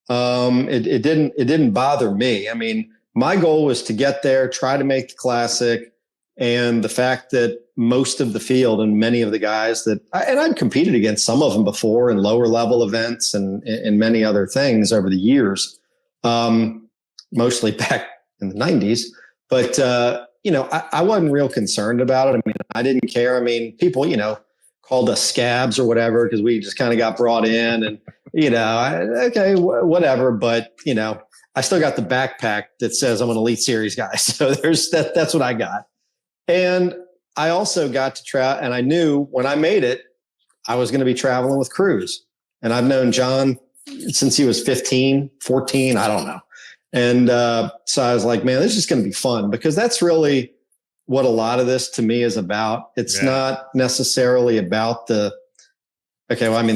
It didn't bother me. I mean, my goal was to get there, try to make the classic. And the fact that most of the field and many of the guys I'd competed against some of them before in lower level events and many other things over the years, mostly back in the 90s. But, I wasn't real concerned about it. I mean, I didn't care. I mean, people, called us scabs or whatever, because we just kind of got brought in and, okay, whatever. But, I still got the backpack that says I'm an Elite Series guy. So that's what I got. And I also got to try, and I knew when I made it, I was going to be traveling with crews. And I've known John since he was 15, 14, I don't know. And so I was like, man, this is going to be fun, because that's really what a lot of this to me is about. It's not necessarily about the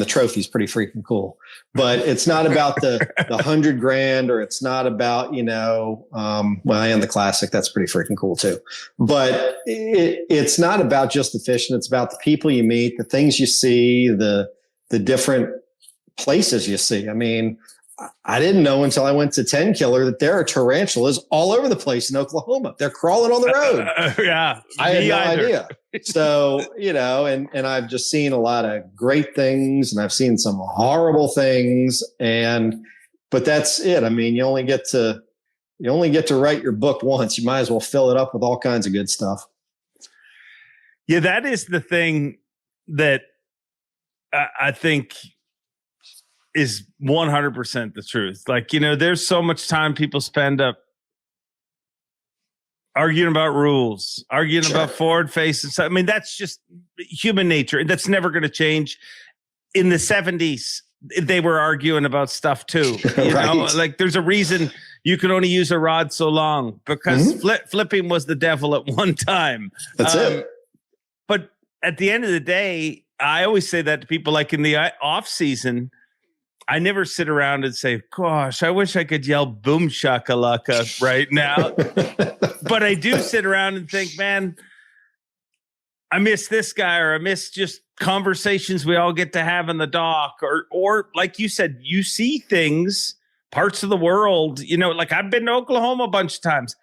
trophy's pretty freaking cool, but it's not about the $100,000, or it's not about, and the classic, that's pretty freaking cool too. But it's not about just the fishing. It's about the people you meet, the things you see, the different places you see. I mean, I didn't know until I went to 10 Killer that there are tarantulas all over the place in Oklahoma. They're crawling on the road. Yeah. I had no idea. So, and I've just seen a lot of great things and I've seen some horrible things. But that's it. I mean, you only get to write your book once. You might as well fill it up with all kinds of good stuff. Yeah, that is the thing that I think is 100% the truth. Like, there's so much time people spend up arguing about rules, arguing about forward faces. I mean, that's just human nature. That's never going to change. In the 70s, they were arguing about stuff too. You know, like there's a reason you can only use a rod so long because flipping was the devil at one time. That's it. But at the end of the day, I always say that to people, like in the off season, I never sit around and say, gosh, I wish I could yell boom shakalaka right now. But I do sit around and think, man, I miss this guy, or I miss just conversations we all get to have in the dock, or like you said, you see things, parts of the world, like I've been to Oklahoma a bunch of times.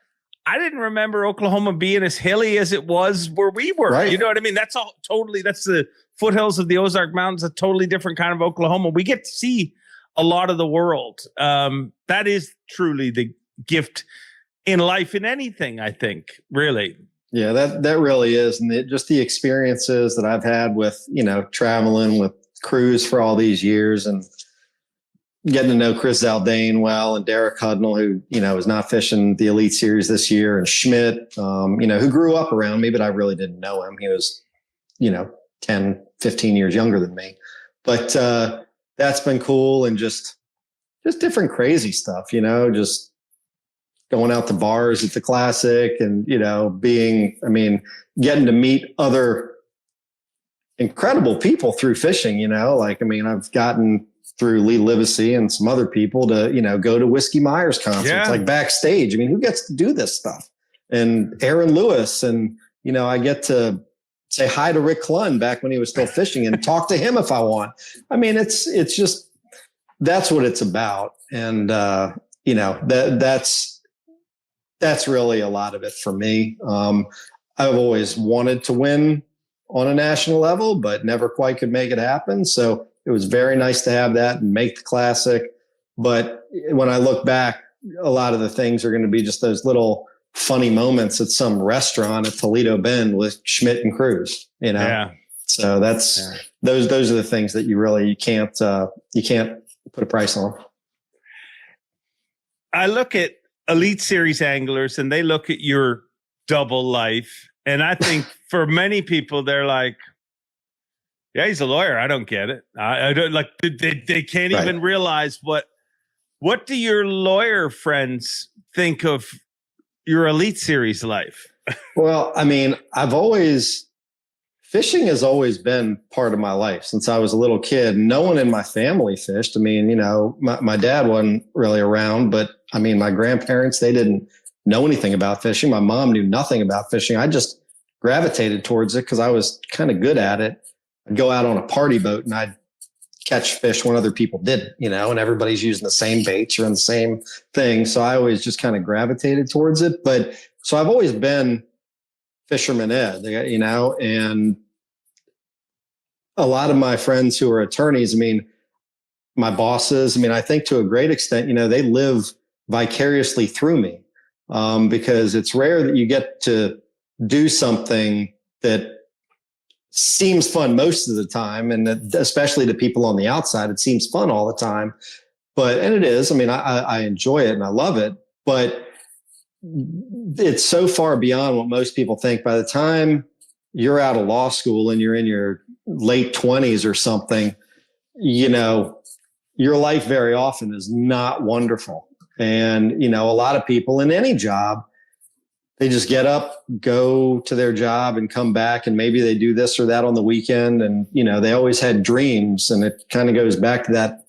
I didn't remember Oklahoma being as hilly as it was where we were. Right. You know what I mean? That's the foothills of the Ozark Mountains, a totally different kind of Oklahoma. We get to see a lot of the world. That is truly the gift in life, in anything, I think, really. Yeah, that really is. And just the experiences that I've had with, traveling with crews for all these years and getting to know Chris Zaldane well, and Derek Hudnall, who, is not fishing the Elite Series this year, and Schmidt, who grew up around me, but I really didn't know him. He was, 10, 15 years younger than me. But that's been cool, and just different crazy stuff, just going out to bars at the Classic and, getting to meet other incredible people through fishing, I've gotten through Lee Livesey and some other people to, go to Whiskey Myers concerts, like backstage. Who gets to do this stuff? And Aaron Lewis, and, I get to say hi to Rick Clunn back when he was still fishing and talk to him if I want. It's just, that's what it's about. And, that's really a lot of it for me. I've always wanted to win on a national level, but never quite could make it happen. So it was very nice to have that and make the Classic. But when I look back, a lot of the things are going to be just those little funny moments at some restaurant at Toledo Bend with Schmidt and Cruz, Yeah. So that's those are the things that you can't put a price on. I look at Elite Series anglers and they look at your double life, and I think for many people they're like, yeah, he's a lawyer. I don't get it. I don't like. They can't even realize what do your lawyer friends think of your Elite Series life? Well, fishing has always been part of my life since I was a little kid. No one in my family fished. My dad wasn't really around, but my grandparents, they didn't know anything about fishing. My mom knew nothing about fishing. I just gravitated towards it because I was kind of good at it. I'd go out on a party boat and I'd catch fish when other people didn't, and everybody's using the same baits or in the same thing. So I always just kind of gravitated towards it. But so I've always been fisherman ed, and a lot of my friends who are attorneys, my bosses, I think to a great extent, they live vicariously through me, because it's rare that you get to do something that seems fun most of the time. And especially to people on the outside, it seems fun all the time, and it is, I enjoy it and I love it, but it's so far beyond what most people think. By the time you're out of law school and you're in your late 20s or something, your life very often is not wonderful. And, a lot of people in any job, they just get up, go to their job and come back, and maybe they do this or that on the weekend. And, they always had dreams, and it kind of goes back to that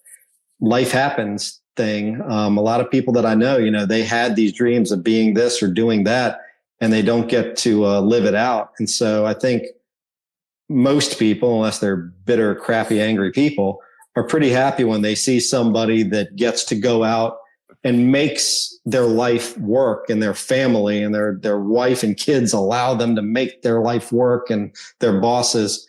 life happens thing. A lot of people that I know, they had these dreams of being this or doing that, and they don't get to live it out. And so I think most people, unless they're bitter, crappy, angry people, are pretty happy when they see somebody that gets to go out and makes their life work, and their family and their wife and kids allow them to make their life work, and their bosses.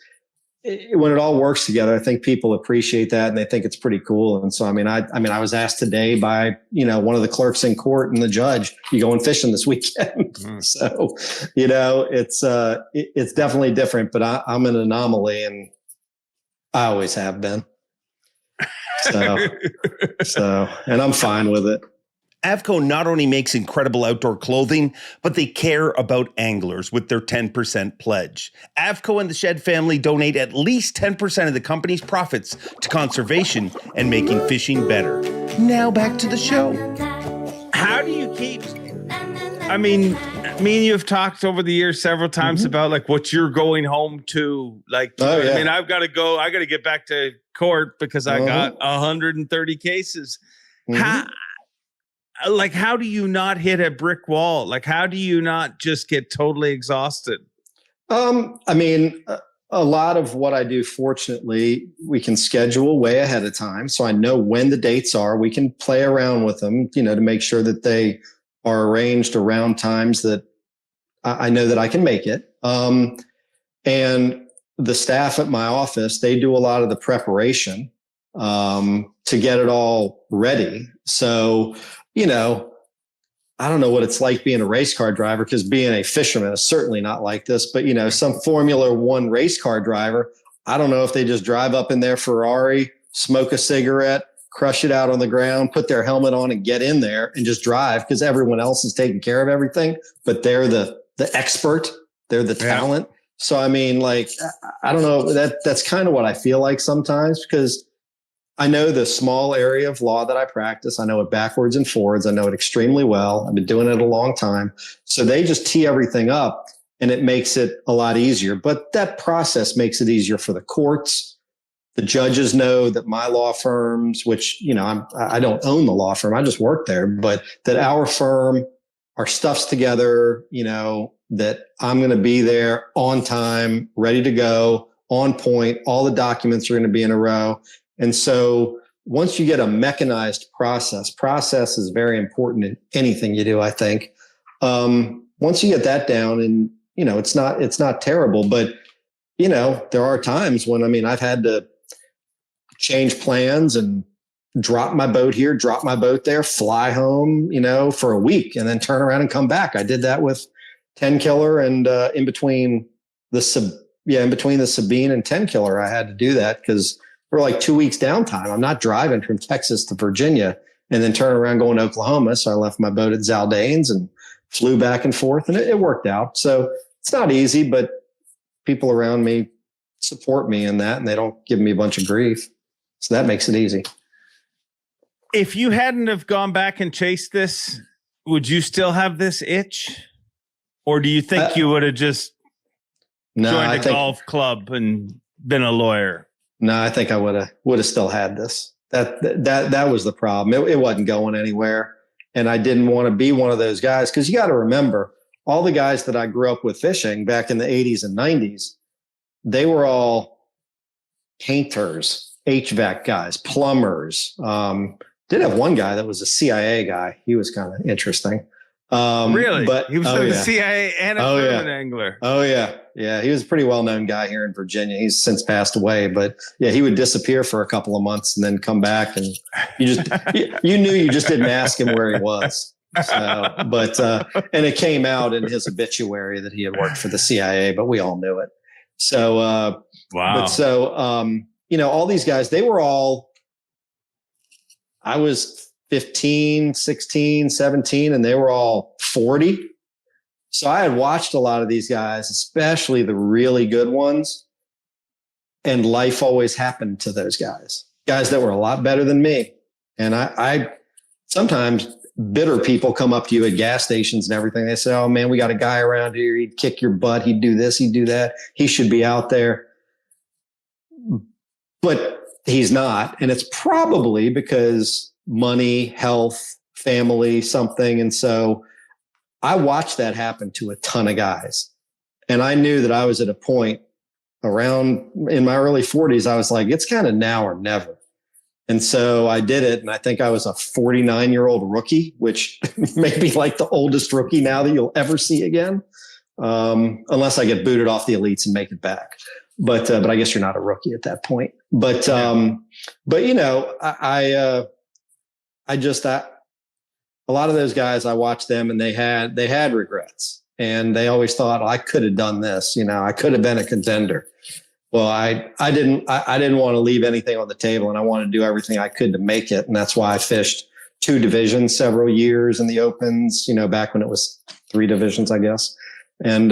When it all works together, I think people appreciate that, and they think it's pretty cool. And so, I mean, I was asked today by, one of the clerks in court and the judge, "You going fishing this weekend?" So, it's definitely different, but I'm an anomaly, and I always have been. So, and I'm fine with it. Avco not only makes incredible outdoor clothing, but they care about anglers with their 10% pledge. Avco and the Shed family donate at least 10% of the company's profits to conservation and making fishing better. Now back to the show. How do you keep, I mean, me and you have talked over the years several times about like what you're going home to. Like, I mean, I got to get back to court because I got 130 cases. How do you not hit a brick wall? Like, how do you not just get totally exhausted? I mean, a lot of what I do, fortunately, we can schedule way ahead of time. So I know when the dates are. We can play around with them, to make sure that they are arranged around times that I know that I can make it. And the staff at my office, they do a lot of the preparation to get it all ready. So, I don't know what it's like being a race car driver, because being a fisherman is certainly not like this. But, some Formula One race car driver, I don't know if they just drive up in their Ferrari, smoke a cigarette, crush it out on the ground, put their helmet on and get in there and just drive, because everyone else is taking care of everything. But they're the expert. They're the talent. So, I mean, like, I don't know. That's kind of what I feel like sometimes, because I know the small area of law that I practice. I know it backwards and forwards. I know it extremely well. I've been doing it a long time. So they just tee everything up, and it makes it a lot easier. But that process makes it easier for the courts. The judges know that my law firms, which, I don't own the law firm, I just work there, but that our firm, our stuff's together, that I'm going to be there on time, ready to go, on point. All the documents are going to be in a row. And so once you get a mechanized process is very important in anything you do, I think. Once you get that down, and, it's not terrible, but, there are times when, I've had to change plans and drop my boat here, drop my boat there, fly home, for a week, and then turn around and come back. I did that with 10 Killer, and in between the Sabine and 10 Killer, I had to do that because for like 2 weeks downtime. I'm not driving from Texas to Virginia and then turn around going to Oklahoma. So I left my boat at Zaldane's and flew back and forth, and it worked out. So it's not easy, but people around me support me in that, and they don't give me a bunch of grief. So that makes it easy. If you hadn't have gone back and chased this, would you still have this itch? Or do you think you would have just joined a golf club and been a lawyer? No, I think I would have still had this. That was the problem. It wasn't going anywhere. And I didn't want to be one of those guys, because you got to remember, all the guys that I grew up with fishing back in the 80s and 90s, they were all painters, HVAC guys, plumbers. Did have one guy that was a CIA guy. He was kind of interesting. Really? But he was the CIA and a tournament angler. Oh yeah. Yeah. He was a pretty well-known guy here in Virginia. He's since passed away, but yeah, he would disappear for a couple of months and then come back, and you knew you just didn't ask him where he was. So, but and it came out in his obituary that he had worked for the CIA, but we all knew it. So, wow. But so, all these guys, they were all, I was 15, 16, 17, and they were all 40. So I had watched a lot of these guys, especially the really good ones. And life always happened to those guys that were a lot better than me. And I sometimes bitter people come up to you at gas stations and everything. They say, "Oh man, we got a guy around here. He'd kick your butt. He'd do this. He'd do that. He should be out there." But he's not. And it's probably because money, health, family, something. And so I watched that happen to a ton of guys. And I knew that I was at a point around in my early 40s. I was like, it's kind of now or never. And so I did it. And I think I was a 49-year-old rookie, which may be like the oldest rookie now that you'll ever see again. Unless I get booted off the elites and make it back. But I guess you're not a rookie at that point. But you know, I a lot of those guys, I watched them and they had regrets, and they always thought, I could have done this. You know, I could have been a contender. Well, I didn't want to leave anything on the table, and I wanted to do everything I could to make it. And that's why I fished 2 divisions several years in the opens, you know, back when it was 3 divisions, I guess. And,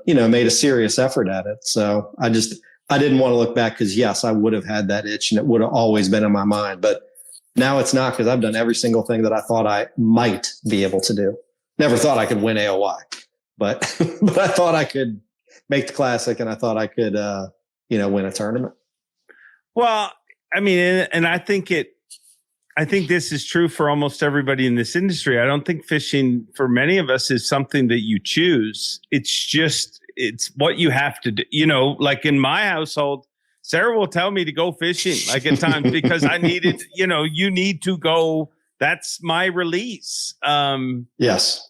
you know, made a serious effort at it. So I didn't want to look back, because yes, I would have had that itch and it would have always been in my mind, but now it's not, because I've done every single thing that I thought I might be able to do. Never thought I could win AOY, but I thought I could make the classic, and I thought I could, you know, win a tournament. Well, I mean, and I think this is true for almost everybody in this industry. I don't think fishing for many of us is something that you choose. It's what you have to do. You know, like in my household, Sarah will tell me to go fishing like at times because I needed, you know, you need to go. That's my release. Yes.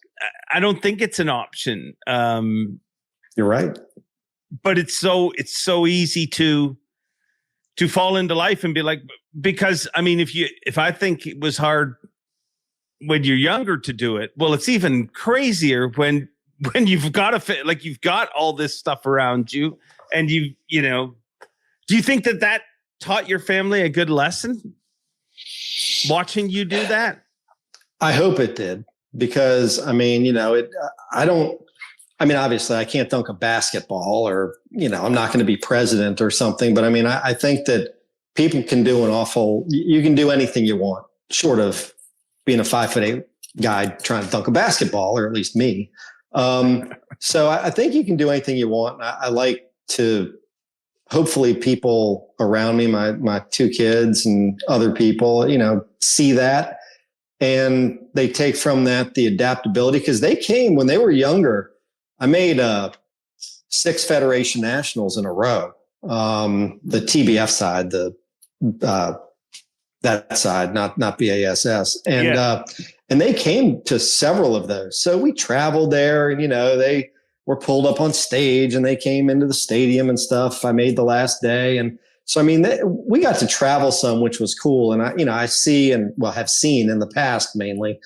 I don't think it's an option. You're right. But it's so easy to fall into life and be like, because I mean, if I think it was hard when you're younger to do it, well, it's even crazier when you've got you've got all this stuff around you, and you know, do you think that taught your family a good lesson watching you do that? I hope it did, because I mean, you know, obviously I can't dunk a basketball, or, you know, I'm not going to be president or something, but I mean, I think that people can do you can do anything you want, short of being a 5'8" guy trying to dunk a basketball, or at least me. So I think you can do anything you want. I like to, hopefully people around me, my 2 kids and other people, you know, see that, and they take from that the adaptability, because they came when they were younger. I made 6 Federation Nationals in a row. The TBF side, that side, not BASS. And they came to several of those. So we traveled there, and, you know, they were pulled up on stage and they came into the stadium and stuff. I made the last day. And so, I mean, we got to travel some, which was cool. And I see, and have seen in the past, mainly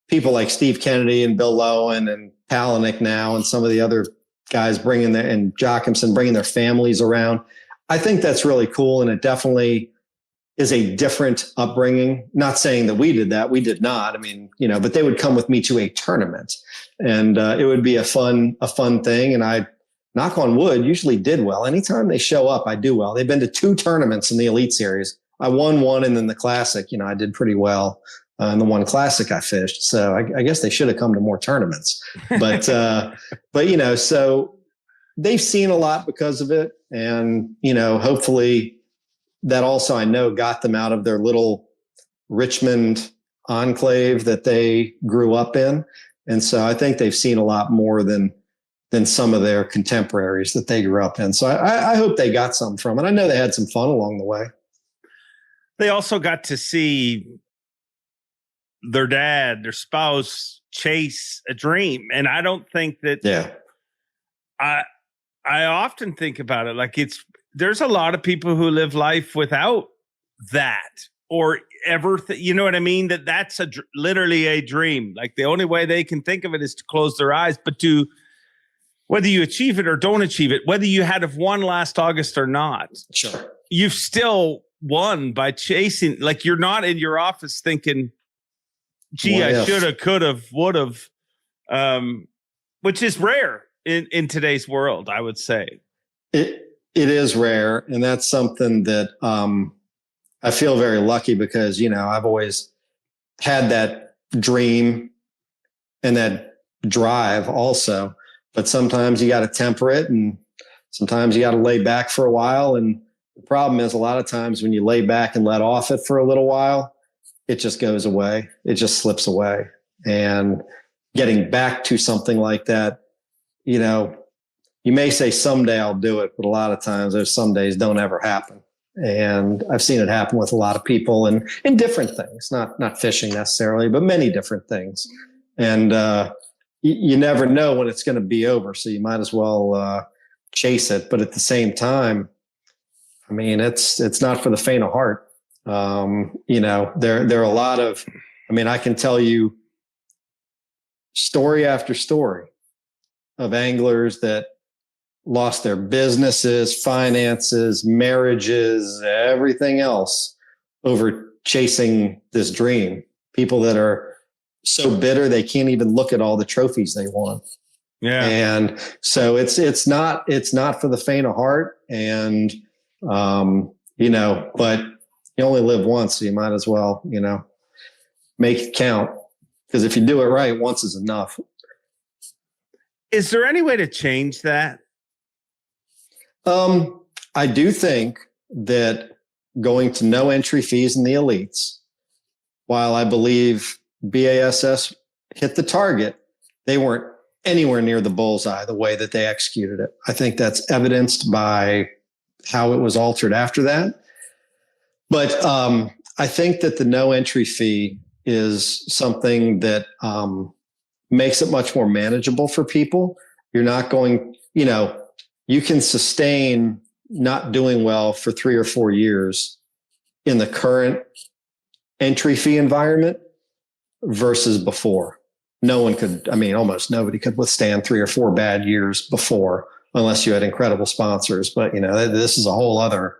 people like Steve Kennedy and Bill Lowen and Palaniuk now, and some of the other guys and Joachimson bringing their families around. I think that's really cool. And it definitely is a different upbringing. Not saying that we did that. We did not. I mean, you know, but they would come with me to a tournament, and it would be a fun thing. And I, knock on wood, usually did well. Anytime they show up, I do well. They've been to 2 tournaments in the Elite Series. I won 1, and then the Classic, you know, I did pretty well. In the 1 Classic I fished. So I guess they should have come to more tournaments, but you know, so they've seen a lot because of it. And, you know, hopefully that also, I know, got them out of their little Richmond enclave that they grew up in. And so I think they've seen a lot more than some of their contemporaries that they grew up in. So I hope they got some from it. I know they had some fun along the way. They also got to see their dad, their spouse, chase a dream. And I don't think that, I often think about it like there's a lot of people who live life without that, or ever, you know what I mean? That's literally a dream. Like the only way they can think of it is to close their eyes, but whether you achieve it or don't achieve it, whether you had have won last August or not, sure, you've still won by chasing. Like you're not in your office thinking, gee, I should have, could have, would have, which is rare in today's world, I would say. It is rare. And that's something that I feel very lucky, because, you know, I've always had that dream and that drive also, but sometimes you got to temper it, and sometimes you got to lay back for a while. And the problem is, a lot of times when you lay back and let off it for a little while, it just goes away. It just slips away. And getting back to something like that, you know, you may say someday I'll do it, but a lot of times those some days don't ever happen. And I've seen it happen with a lot of people and in different things, not fishing necessarily, but many different things. And you never know when it's going to be over. So you might as well chase it. But at the same time, I mean, it's not for the faint of heart. There are a lot of, I can tell you story after story of anglers that lost their businesses, finances, marriages, everything else over chasing this dream. People that are so bitter they can't even look at all the trophies they won. Yeah. And so it's not for the faint of heart. And but you only live once, so you might as well, make it count. Because if you do it right, once is enough. Is there any way to change that? I do think that going to no entry fees in the elites, while I believe BASS hit the target, they weren't anywhere near the bullseye the way that they executed it. I think that's evidenced by how it was altered after that. But I think that the no entry fee is something that makes it much more manageable for people. You're not going, you can sustain not doing well for 3 or 4 years in the current entry fee environment versus before. No one could, almost nobody could withstand 3 or 4 bad years before, unless you had incredible sponsors. But, this is a whole other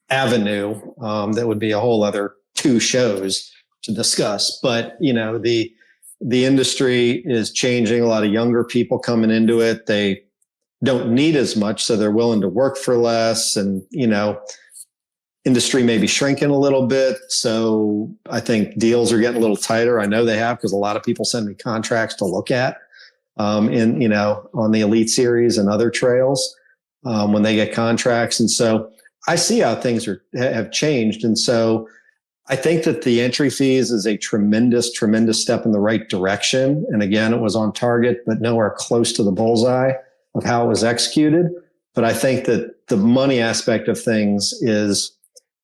avenue that would be a whole other 2 shows to discuss. But, the industry is changing. A lot of younger people coming into it. They don't need as much, so they're willing to work for less. And, industry may be shrinking a little bit. So I think deals are getting a little tighter. I know they have, because a lot of people send me contracts to look at on the Elite Series and other trails when they get contracts. And so I see how things have changed. And so I think that the entry fees is a tremendous, tremendous step in the right direction. And again, it was on target, but nowhere close to the bullseye of how it was executed. But I think that the money aspect of things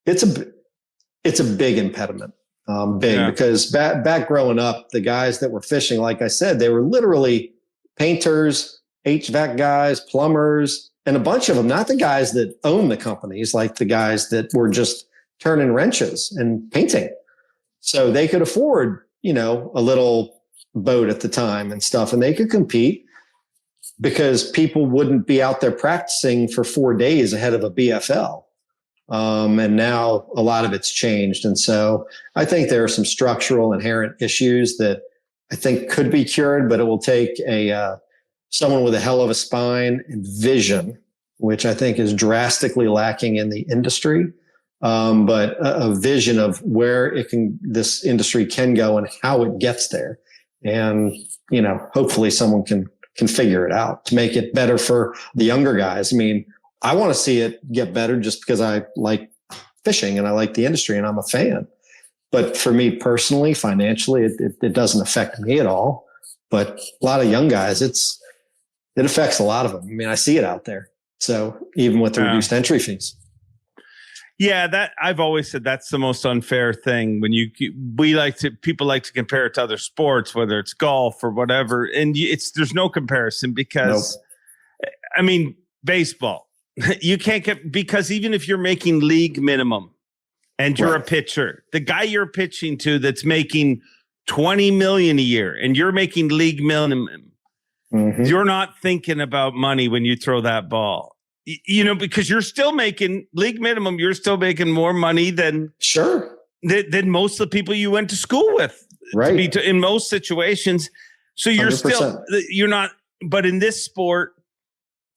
it's a big impediment. Because back growing up, the guys that were fishing, like I said, they were literally painters, HVAC guys, plumbers, and a bunch of them, not the guys that own the companies, like the guys that were just turning wrenches and painting. So they could afford, a little boat at the time and stuff, and they could compete because people wouldn't be out there practicing for 4 days ahead of a BFL. And now a lot of it's changed. And so I think there are some structural inherent issues that I think could be cured, but it will take someone with a hell of a spine and vision, which I think is drastically lacking in the industry. But a vision of where this industry can go and how it gets there. And, hopefully someone can figure it out to make it better for the younger guys. I want to see it get better just because I like fishing and I like the industry and I'm a fan. But for me personally, financially, it doesn't affect me at all. But a lot of young guys, it affects a lot of them. I see it out there. So even with the reduced entry fees. Yeah, that I've always said that's the most unfair thing. When people like to compare it to other sports, whether it's golf or whatever, and there's no comparison because, baseball. You can't get, because even if you're making league minimum and you're a pitcher, the guy you're pitching to that's making $20 million a year and you're making league minimum, you're not thinking about money when you throw that ball. Because you're still making league minimum, you're still making more money than than most of the people you went to school with, right? In most situations, so you're 100%. You're not. But in this sport,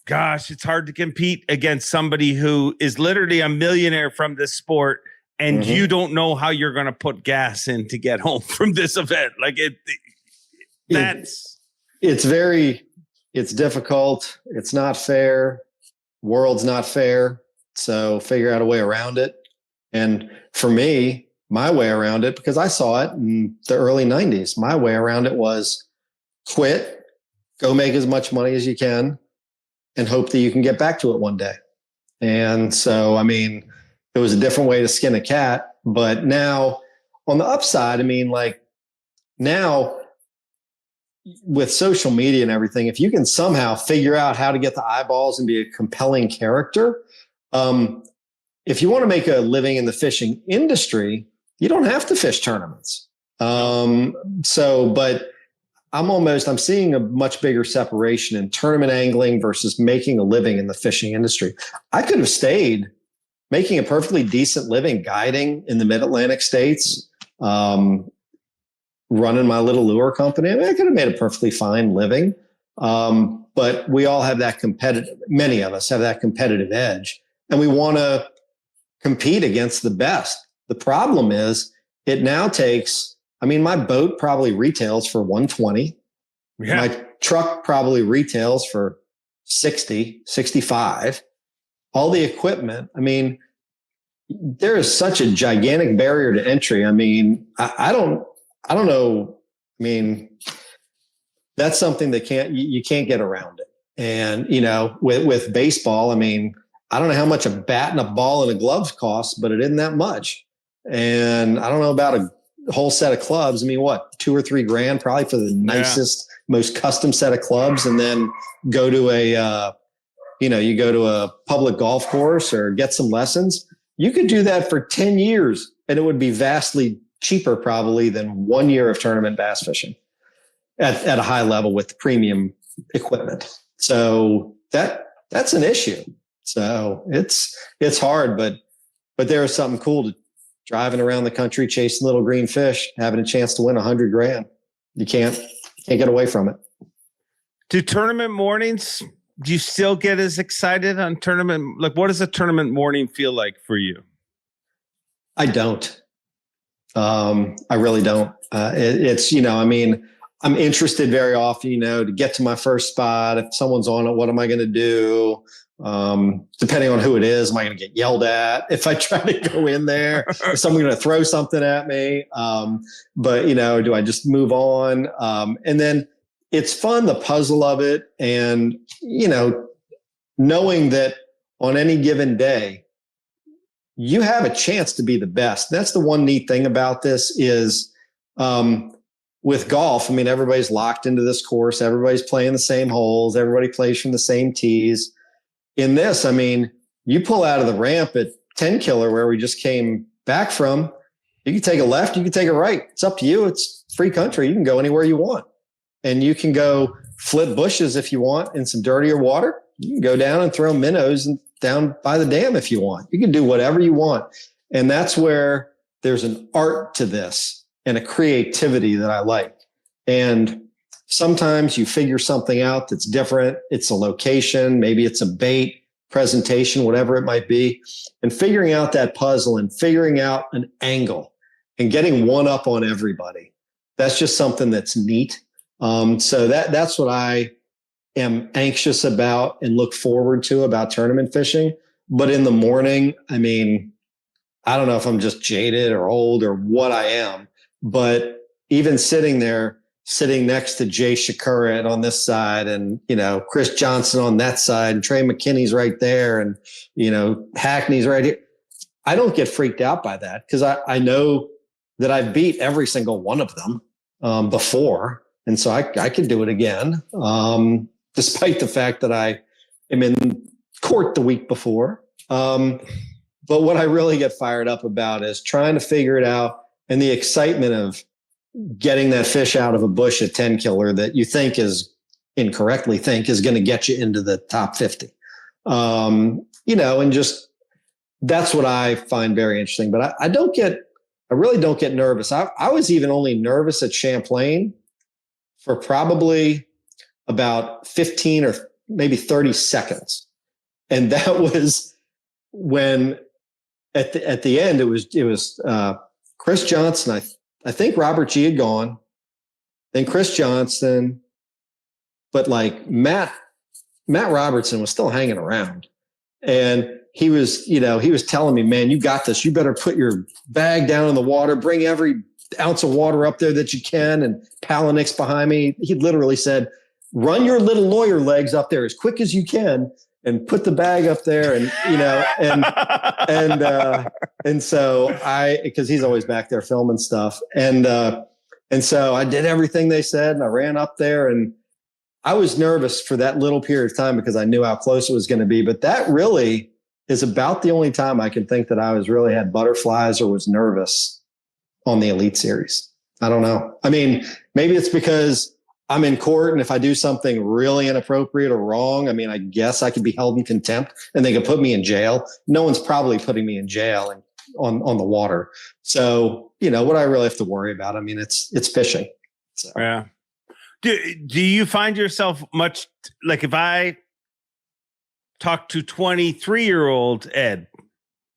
gosh, it's hard to compete against somebody who is literally a millionaire from this sport, and you don't know how you're going to put gas in to get home from this event. Like it's difficult. It's not fair. World's not fair. So figure out a way around it. And for me, my way around it, because I saw it in the early 90s, my way around it was quit, go make as much money as you can, and hope that you can get back to it one day. And so, It was a different way to skin a cat. But now on the upside, I mean, like now with social media and everything, if you can somehow figure out how to get the eyeballs and be a compelling character, if you want to make a living in the fishing industry, you don't have to fish tournaments. But I'm seeing a much bigger separation in tournament angling versus making a living in the fishing industry. I could have stayed making a perfectly decent living guiding in the mid-Atlantic states, running my little lure company. I mean, I could have made a perfectly fine living. But we all have that many of us have that competitive edge, and we want to compete against the best. The problem is it now takes, my boat probably retails for 120. Yeah. My truck probably retails for 60, 65. All the equipment. There is such a gigantic barrier to entry. I don't know. That's something that you can't get around it. And, with baseball, I don't know how much a bat and a ball and a glove costs, but it isn't that much. And I don't know about a whole set of clubs. $2 or $3 grand probably for the nicest, most custom set of clubs. And then go to you go to a public golf course or get some lessons. You could do that for 10 years and it would be vastly cheaper probably than 1 year of tournament bass fishing at a high level with the premium equipment. So that's an issue. So it's hard, but there is something cool to driving around the country, chasing little green fish, having a chance to win 100 grand. You can't get away from it. Do tournament mornings, do you still get as excited on tournament? Like, what does a tournament morning feel like for you? I don't. I really don't. I'm interested very often, to get to my first spot. If someone's on it, what am I going to do? Depending on who it is, am I going to get yelled at if I try to go in there? Is someone going to throw something at me? Do I just move on? And then it's fun, the puzzle of it. And, knowing that on any given day, you have a chance to be the best. That's the one neat thing about this is, with golf, everybody's locked into this course. Everybody's playing the same holes. Everybody plays from the same tees. In this, you pull out of the ramp at 10 Killer where we just came back from, you can take a left, you can take a right. It's up to you. It's free country. You can go anywhere you want. And you can go flip bushes if you want in some dirtier water. You can go down and throw minnows down by the dam if you want. You can do whatever you want. And that's where there's an art to this and a creativity that I like. And sometimes you figure something out that's different. It's a location, maybe it's a bait, presentation, whatever it might be. And figuring out that puzzle and figuring out an angle and getting one up on everybody. That's just something that's neat. So that's what I am anxious about and look forward to about tournament fishing. But in the morning, I don't know if I'm just jaded or old or what I am, but even sitting next to Jay Shakura on this side and, Chris Johnson on that side and Trey McKinney's right there and, Hackney's right here. I don't get freaked out by that because I know that I've beat every single one of them before. And so I could do it again, despite the fact that I am in court the week before. But what I really get fired up about is trying to figure it out and the excitement of getting that fish out of a bush at 10 Killer that you incorrectly think is going to get you into the top 50. And just that's what I find very interesting. But I really don't get nervous. I was even only nervous at Champlain for probably about 15 or maybe 30 seconds. And that was when at the end, it was Chris Johnson. I think Robert G had gone, then Chris Johnson, but like Matt Robertson was still hanging around. And he was telling me, man, you got this. You better put your bag down in the water, bring every ounce of water up there that you can. And Palahniuk's behind me. He literally said, run your little lawyer legs up there as quick as you can and put the bag up there, and and so because he's always back there filming stuff, and so I did everything they said, and I ran up there, and I was nervous for that little period of time because I knew how close it was going to be. But that really is about the only time I can think that I was really had butterflies or was nervous on the Elite Series. I don't know. I mean, maybe it's because I'm in court, and if I do something really inappropriate or wrong, I mean, I guess I could be held in contempt and they could put me in jail. No one's probably putting me in jail and on the water. So, what do I really have to worry about? I mean, it's fishing. So. Yeah. Do you find yourself much like if I talk to 23-year-old Ed,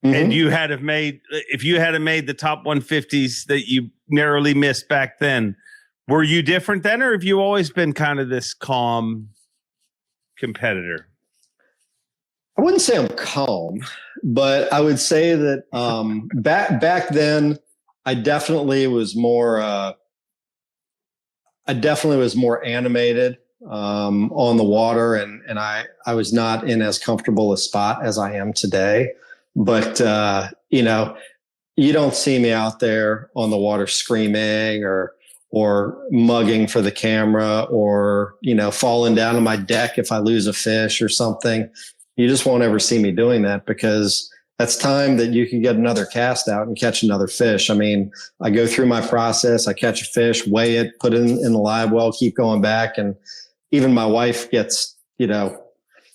mm-hmm. and if you had made the top 150s that you narrowly missed back then, were you different then, or have you always been kind of this calm competitor? I wouldn't say I'm calm, but I would say that back then I definitely was more animated on the water, and I was not in as comfortable a spot as I am today. But you don't see me out there on the water screaming or mugging for the camera or falling down on my deck if I lose a fish or something. You just won't ever see me doing that, because that's time that you can get another cast out and catch another fish. I mean, I go through my process. I catch a fish, weigh it, put it in the live well, keep going back. And even my wife gets,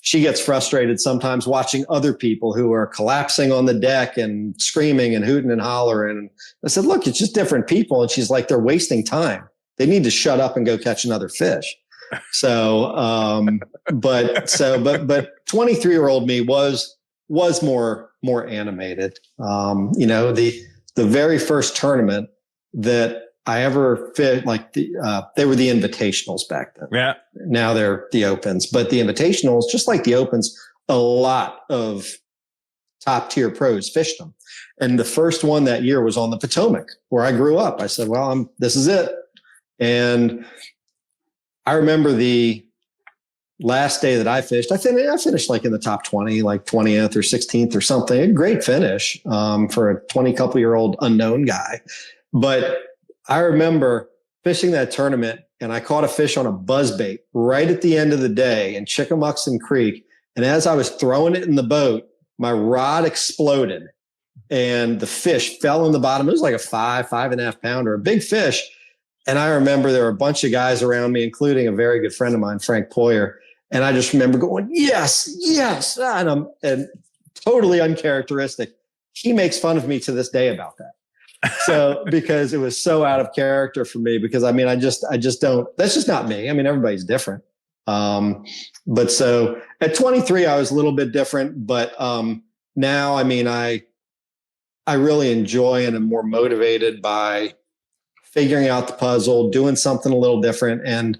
she gets frustrated sometimes watching other people who are collapsing on the deck and screaming and hooting and hollering. And I said, look, it's just different people. And she's like, they're wasting time. They need to shut up and go catch another fish. So, but 23-year-old me was more animated. The very first tournament that I ever fit, they were the invitationals back then. Yeah. Now they're the opens, but the invitationals, just like the opens, a lot of top tier pros fished them. And the first one that year was on the Potomac, where I grew up. I said, well, this is it. And I remember the last day that I fished, I finished like in the top 20, like 20th or 16th or something. A great finish for a 20-couple-year-old unknown guy. But I remember fishing that tournament, and I caught a fish on a buzzbait right at the end of the day in Chickamuxon Creek. And as I was throwing it in the boat, my rod exploded and the fish fell in the bottom. It was like a 5.5 pounder, a big fish. And I remember there were a bunch of guys around me, including a very good friend of mine, Frank Poyer. And I just remember going, yes. And totally uncharacteristic. He makes fun of me to this day about that. So, because it was so out of character for me, because I mean, I just don't, that's just not me. I mean, everybody's different. But so at 23, I was a little bit different, but now, I mean, I really enjoy and am more motivated by figuring out the puzzle, doing something a little different. And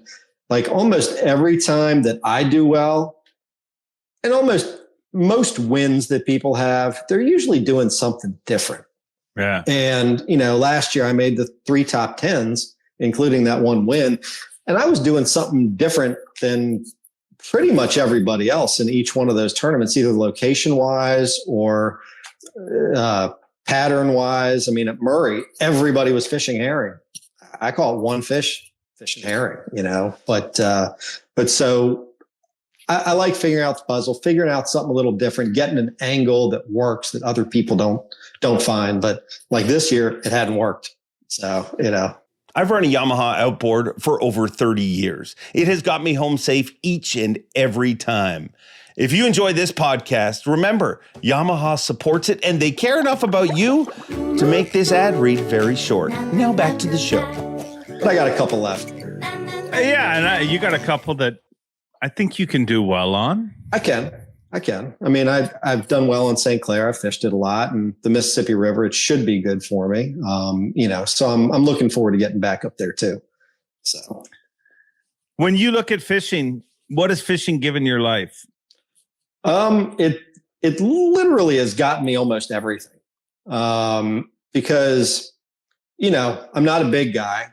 like almost every time that I do well, and almost most wins that people have, they're usually doing something different. Yeah. And, last year I made the 3 top 10s, including that one win. And I was doing something different than pretty much everybody else in each one of those tournaments, either location wise or pattern wise. I mean, at Murray, everybody was fishing herring. I caught one fish fishing herring, but so I like figuring out the puzzle, figuring out something a little different, getting an angle that works that other people don't find. But like this year, it hadn't worked. So, I've run a Yamaha outboard for over 30 years. It has got me home safe each and every time. If you enjoy this podcast, remember, Yamaha supports it and they care enough about you to make this ad read very short. Now back to the show. But I got a couple left. Yeah, and you got a couple that I think you can do well on. I can. I mean, I've done well on St. Clair. I've fished it a lot, and the Mississippi River, it should be good for me. So I'm looking forward to getting back up there too. So when you look at fishing, what has fishing given your life? It literally has gotten me almost everything. Because, I'm not a big guy,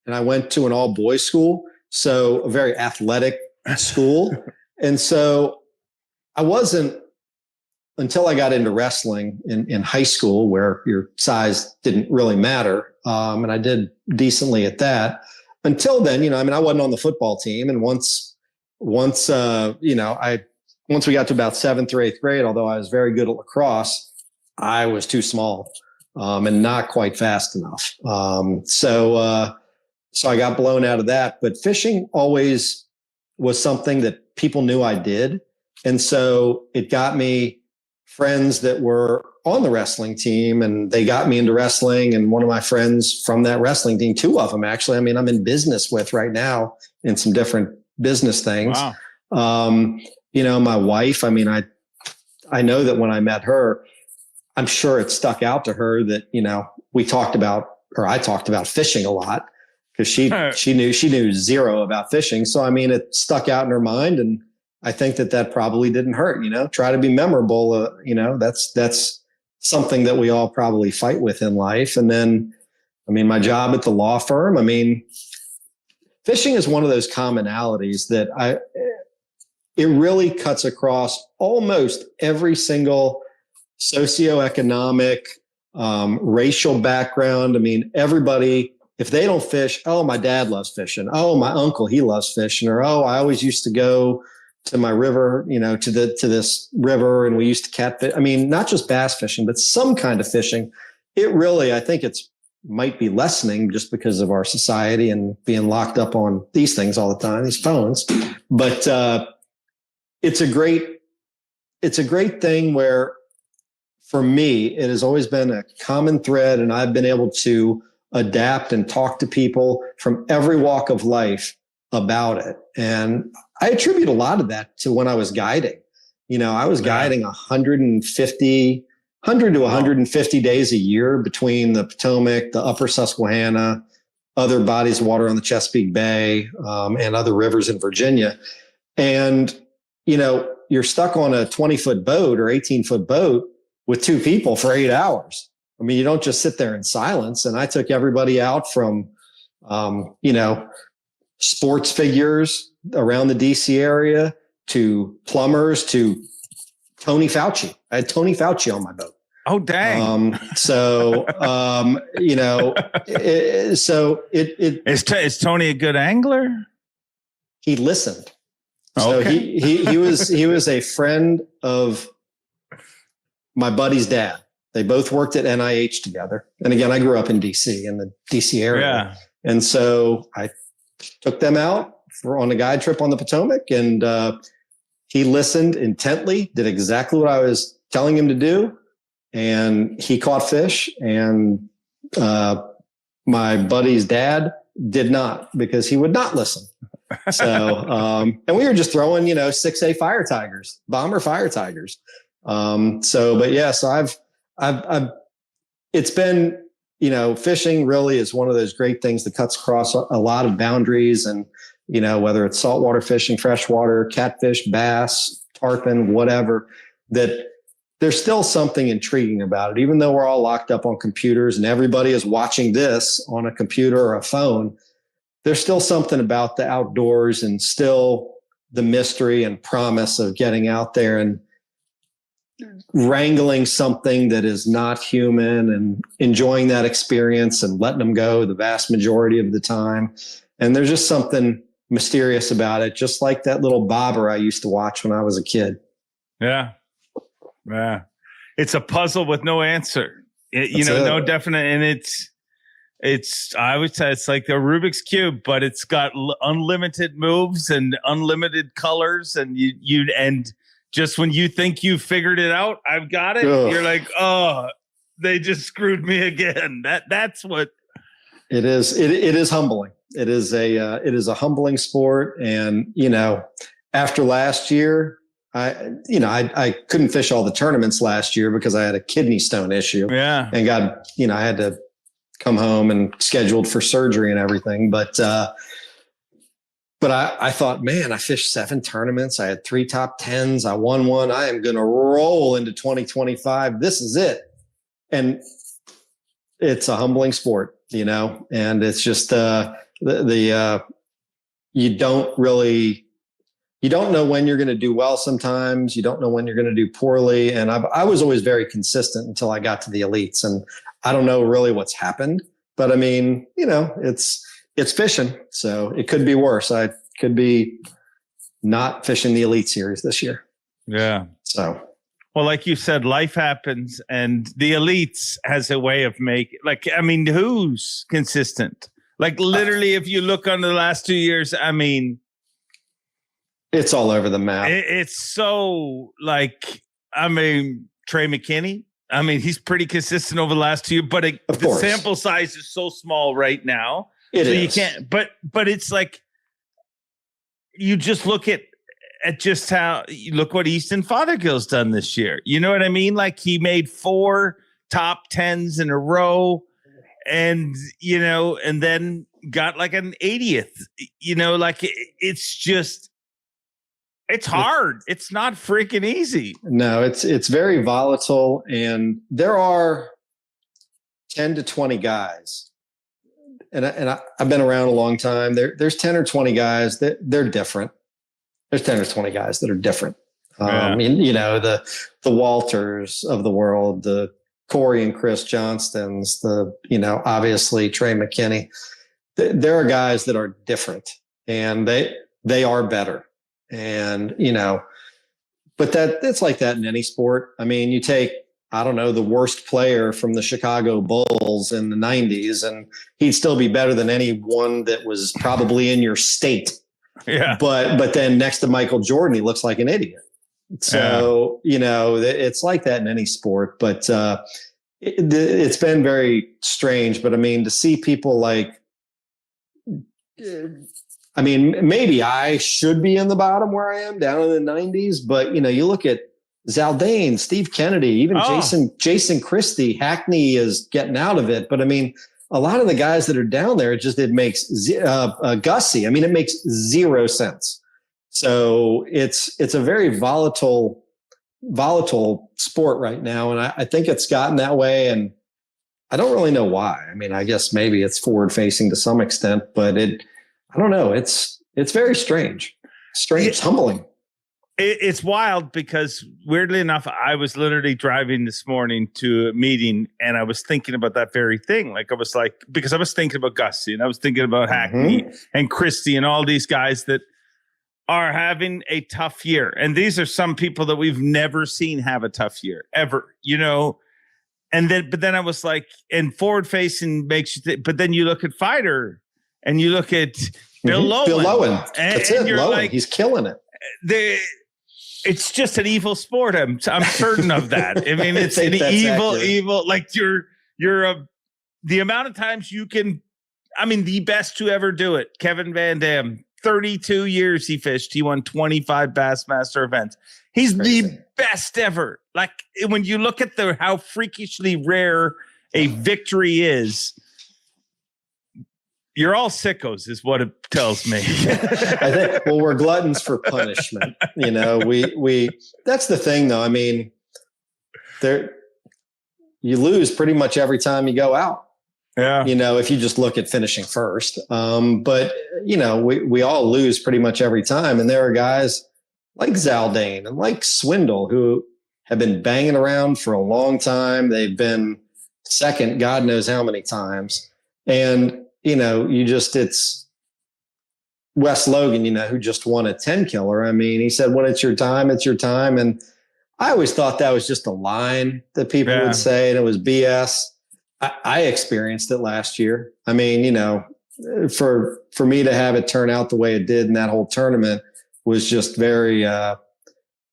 and I went to an all boys school. So a very athletic school. And so I wasn't until I got into wrestling in high school, where your size didn't really matter. And I did decently at that. Until then, I wasn't on the football team. And once we got to about 7th or 8th grade, although I was very good at lacrosse, I was too small and not quite fast enough. So I got blown out of that. But fishing always was something that people knew I did. And so it got me friends that were on the wrestling team, and they got me into wrestling. And one of my friends from that wrestling team, 2 of them actually, I'm in business with right now in some different business things. Wow. My wife, I know that when I met her, I'm sure it stuck out to her that, I talked about fishing a lot, because she knew zero about fishing. So, it stuck out in her mind, and I think that probably didn't hurt, try to be memorable. That's something that we all probably fight with in life. And then, my job at the law firm, fishing is one of those commonalities that it really cuts across almost every single socioeconomic, racial background. Everybody, if they don't fish, oh, my dad loves fishing. Oh, my uncle, he loves fishing. Or, oh, I always used to go to my river, to this river, and we used to catfish. Not just bass fishing, but some kind of fishing. It really, I think might be lessening just because of our society and being locked up on these things all the time, these phones. But it's a great thing where, for me, it has always been a common thread, and I've been able to adapt and talk to people from every walk of life about it. And I attribute a lot of that to when I was guiding. I was guiding 100 to 150 days a year between the Potomac, the Upper Susquehanna, other bodies of water on the Chesapeake Bay, and other rivers in Virginia. And, you're stuck on a 20-foot boat or 18-foot boat with 2 people for 8 hours. You don't just sit there in silence. And I took everybody out from, sports figures around the DC area to plumbers to Tony Fauci. I had Tony Fauci on my boat. Oh, dang. Is Tony a good angler? He listened. Okay. So he was a friend of my buddy's dad. They both worked at NIH together. And again, I grew up in DC, in the DC area. Yeah. And so I took them out on a guide trip on the Potomac, and he listened intently, did exactly what I was telling him to do. And he caught fish, and my buddy's dad did not, because he would not listen. So, and we were just throwing, 6A fire tigers, bomber fire tigers. So it's been, fishing really is one of those great things that cuts across a lot of boundaries, and, whether it's saltwater fishing, freshwater, catfish, bass, tarpon, whatever, that there's still something intriguing about it. Even though we're all locked up on computers and everybody is watching this on a computer or a phone, there's still something about the outdoors, and still the mystery and promise of getting out there and wrangling something that is not human, and enjoying that experience and letting them go the vast majority of the time. And there's just something mysterious about it, just like that little bobber I used to watch when I was a kid. Yeah. Yeah. It's a puzzle with no answer. No definite. And I would say it's like the Rubik's Cube, but it's got unlimited moves and unlimited colors. And and just when you think you figured it out, I've got it. Ugh. You're like, oh, they just screwed me again. That's what it is. It is humbling. It is a humbling sport. And, after last year, I couldn't fish all the tournaments last year because I had a kidney stone issue. Yeah. And I had to come home and scheduled for surgery and everything. But I thought, man, I fished 7 tournaments. I had 3 top 10s. I won one. I am going to roll into 2025. This is it. And it's a humbling sport, and it's just, you don't really you don't know when you're going to do well. Sometimes you don't know when you're going to do poorly. And I was always very consistent until I got to the elites, and I don't know really what's happened, but I mean, it's fishing. So it could be worse. I could be not fishing the elite series this year. Yeah. So, well, like you said, life happens, and the elites has a way of who's consistent? Like literally, if you look on the last 2 years, it's all over the map. It's so Trey McKinney. He's pretty consistent over the last 2 years, but the sample size is so small right now. You can't, but it's like, you just look at just how you look what Easton Fothergill's done this year. You know what I mean? Like he made 4 top 10s in a row and then got like an 80th, it's hard. It's not freaking easy. No, it's very volatile, and there are 10 to 20 guys. And I've been around a long time. There's 10 or 20 guys that they're different. There's 10 or 20 guys that are different. The Walters of the world, the Corey and Chris Johnstons, obviously Trey McKinney. There are guys that are different, and they are better. And, but it's like that in any sport. I mean, you take, I don't know, the worst player from the Chicago Bulls in the 90s, and he'd still be better than anyone that was probably in your state. Yeah. But then next to Michael Jordan, he looks like an idiot. So, it's like that in any sport, but it's been very strange. But I mean, to see people maybe I should be in the bottom where I am, down in the 90s. But, you look at Zaldain, Steve Kennedy, even Jason Christie. Hackney is getting out of it. But, I mean, a lot of the guys that are down there, it makes Gussie. I mean, it makes zero sense. So it's a very volatile sport right now. And I think it's gotten that way. And I don't really know why. I mean, I guess maybe it's forward facing to some extent, but I don't know. It's very strange. It's humbling. It's wild because weirdly enough, I was literally driving this morning to a meeting and I was thinking about that very thing. Because I was thinking about Gussie and I was thinking about Hackney and Christie and all these guys that are having a tough year. And these are some people that we've never seen have a tough year ever, and then I was like, and forward facing makes you but then you look at fighter and you look at Bill Lowen. Bill Lowen. That's it. Lowen. He's killing it. It's just an evil sport. I'm certain of that. I mean, it's an evil. Like the amount of times you can. I mean, the best to ever do it. Kevin Van Dam, 32 years he fished. He won 25 Bassmaster events. He's the best ever. Like when you look at how freakishly rare a victory is. You're all sickos is what it tells me. I think, we're gluttons for punishment. We that's the thing though. I mean, you lose pretty much every time you go out. Yeah. If you just look at finishing first. But we all lose pretty much every time. And there are guys like Zaldain and like Swindle who have been banging around for a long time. They've been second, God knows how many times. And it's Wes Logan, who just won a 10 killer. I mean, he said, when it's your time, it's your time. And I always thought that was just a line that people would say, and it was BS. I experienced it last year. I mean, for me to have it turn out the way it did in that whole tournament was just very,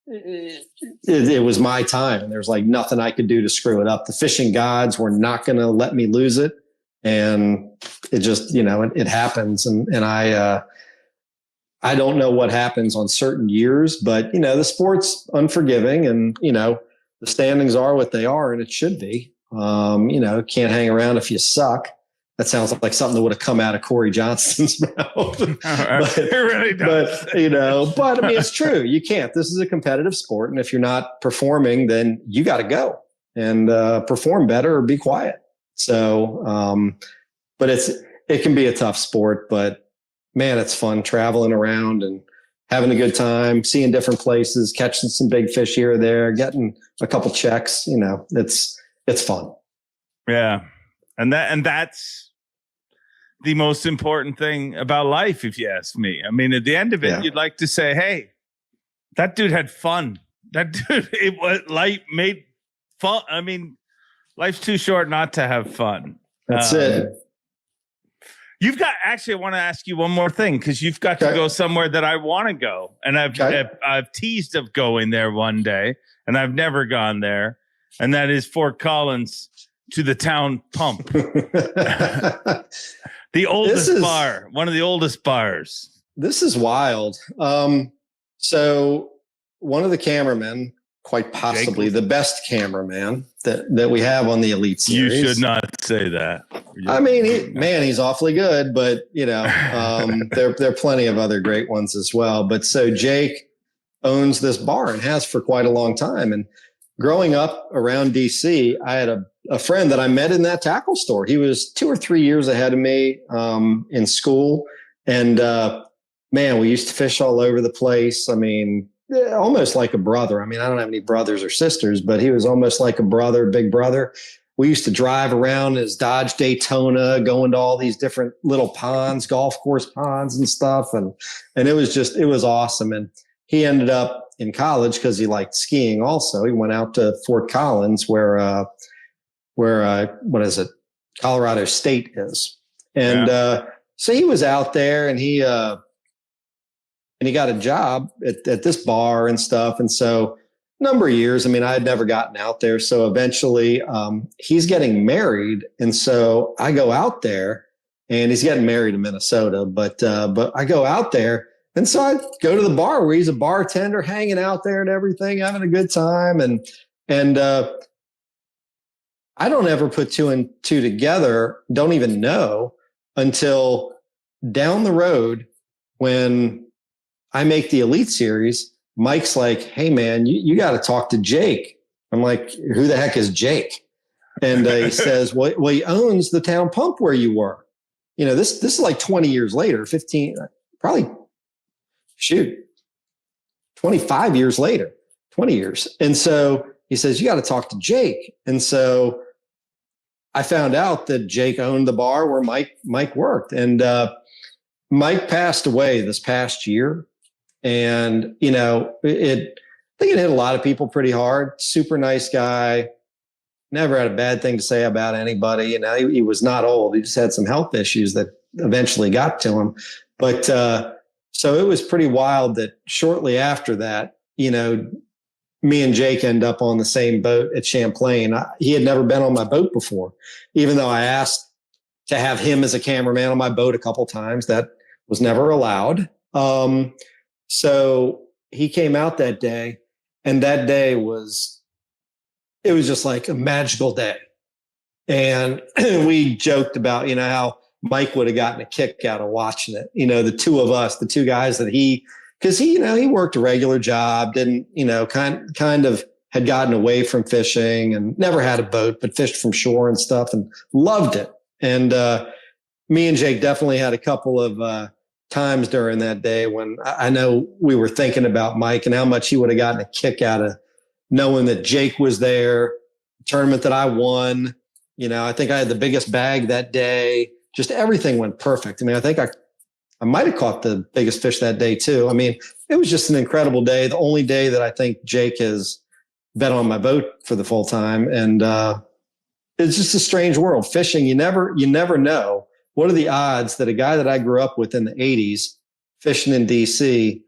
it was my time. And there's like nothing I could do to screw it up. The fishing gods were not going to let me lose it. And it just, it happens. And I don't know what happens on certain years, but, the sport's unforgiving and, the standings are what they are and it should be. Can't hang around if you suck. That sounds like something that would have come out of Corey Johnston's mouth. It really does. But I mean, it's true. You can't. This is a competitive sport. And if you're not performing, then you got to go and perform better or be quiet. So, but it can be a tough sport, but man, it's fun traveling around and having a good time, seeing different places, catching some big fish here or there, getting a couple checks. It's fun. Yeah. And that's the most important thing about life, if you ask me. I mean, at the end of it, you'd like to say, hey, that dude had fun. That dude, it was made fun. I mean, life's too short not to have fun. That's it. You've got, actually, I want to ask you one more thing, because you've got to go somewhere that I want to go. And I've teased of going there one day, and I've never gone there. And that is Fort Collins to the town pump. The oldest bar, one of the oldest bars. This is wild. So one of the cameramen, quite possibly the best cameraman that we have on the Elite Series. You should not say that. I mean, he's awfully good, but there are plenty of other great ones as well. But so Jake owns this bar and has for quite a long time. And growing up around DC, I had a friend that I met in that tackle store. He was 2 or 3 years ahead of me in school. And man, we used to fish all over the place. I mean, almost like a brother. I mean, I don't have any brothers or sisters, but he was almost like a brother, big brother. We used to drive around his Dodge Daytona, going to all these different little ponds, golf course ponds and stuff. And it was awesome. And he ended up in college because he liked skiing also. He went out to Fort Collins where what is it? Colorado State is. And so he was out there, and he got a job at this bar and stuff. And so a number of years, I mean, I had never gotten out there. So eventually he's getting married. And so I go out there, and he's getting married in Minnesota, but I go out there. And so I go to the bar where he's a bartender, hanging out there and everything, having a good time. And I don't ever put 2 and 2 together, don't even know until down the road when I make the Elite Series. Mike's like, hey, man, you got to talk to Jake. I'm like, who the heck is Jake? And he says, well, he owns the town pump where you were. This is like 20 years later, 15, probably, 25 years later, 20 years. And so he says, you got to talk to Jake. And so I found out that Jake owned the bar where Mike worked. And Mike passed away this past year. And, I think it hit a lot of people pretty hard. Super nice guy. Never had a bad thing to say about anybody. He was not old. He just had some health issues that eventually got to him. But so it was pretty wild that shortly after that, me and Jake end up on the same boat at Champlain. He had never been on my boat before, even though I asked to have him as a cameraman on my boat a couple times. That was never allowed. So he came out that day, and that day it was just like a magical day. And we joked about, how Mike would have gotten a kick out of watching it. The two of us, the two guys that because he worked a regular job, didn't, kind of had gotten away from fishing and never had a boat, but fished from shore and stuff and loved it. And me and Jake definitely had a couple of times during that day when I know we were thinking about Mike and how much he would have gotten a kick out of knowing that Jake was there, tournament that I won. I think I had the biggest bag that day. Just everything went perfect. I mean, I think I might have caught the biggest fish that day too. I mean, it was just an incredible day. The only day that I think Jake has been on my boat for the full time. And it's just a strange world. Fishing, you never know. What are the odds that a guy that I grew up with in the 80s fishing in DC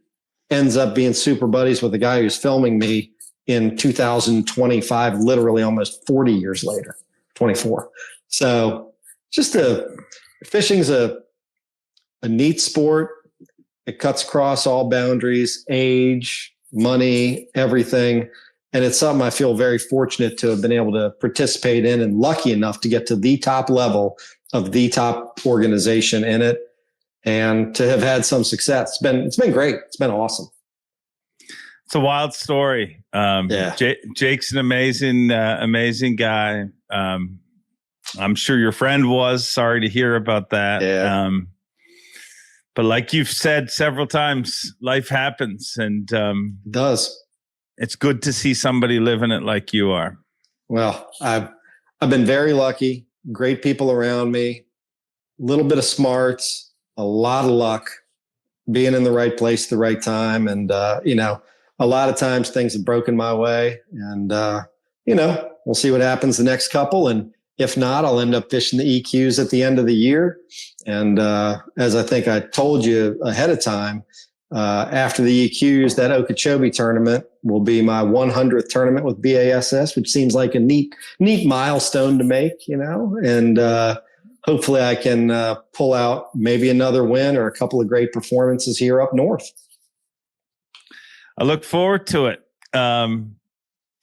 ends up being super buddies with a guy who's filming me in 2025, literally almost 40 years later, 24. So fishing's a neat sport. It cuts across all boundaries, age, money, everything. And it's something I feel very fortunate to have been able to participate in and lucky enough to get to the top level of the top organization in it and to have had some success. It's been great. It's been awesome. It's a wild story. Jake's an amazing guy. I'm sure your friend was. Sorry to hear about that. Yeah. But like you've said several times, life happens, and It does. it's good to see somebody living it like you are. Well, I've been very lucky. Great people around me. A little bit of smarts. A lot of luck. Being in the right place at the right time, and a lot of times things have broken my way, and we'll see what happens the next couple, and if not, I'll end up fishing the EQs at the end of the year. And as I think I told you ahead of time, after the EQs, that Okeechobee tournament will be my 100th tournament with BASS, which seems like a neat milestone to make, and hopefully I can pull out maybe another win or a couple of great performances here up north. I look forward to it.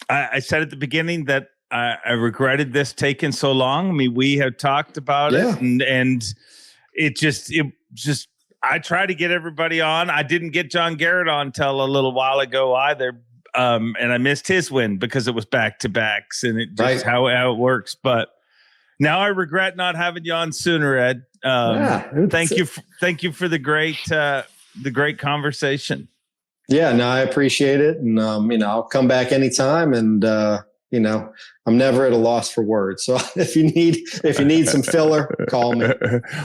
I said at the beginning that I regretted this taking so long. I mean, we have talked about it, and it just I try to get everybody on. I didn't get John Garrett on till a little while ago either, and I missed his win because it was back-to-backs, and it just how it works. But now I regret not having you on sooner, Ed. Thank you for the great conversation. Yeah, no, I appreciate it. And, I'll come back anytime. And, I'm never at a loss for words. So if you need some filler, call me.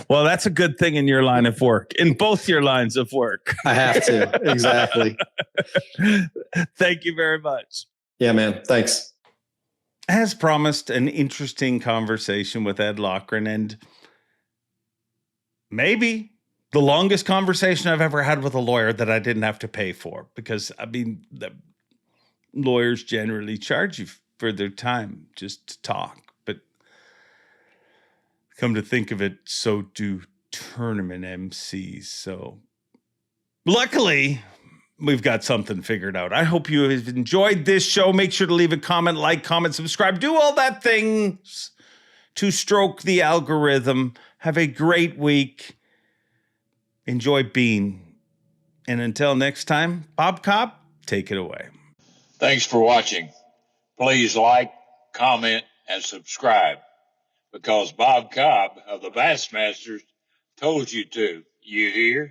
Well, that's a good thing in your line of work, in both your lines of work. I have to. Exactly. Thank you very much. Yeah, man. Thanks. As promised, an interesting conversation with Ed Loughran, and maybe the longest conversation I've ever had with a lawyer that I didn't have to pay for, because the lawyers generally charge you for their time just to talk. But come to think of it, so do tournament MCs. So luckily, we've got something figured out. I hope you have enjoyed this show. Make sure to leave a comment, subscribe, do all that things to stroke the algorithm. Have a great week. Enjoy Bean. And until next time, Bob Cobb, take it away. Thanks for watching. Please like, comment, and subscribe, because Bob Cobb of the Bassmasters told you to. You hear?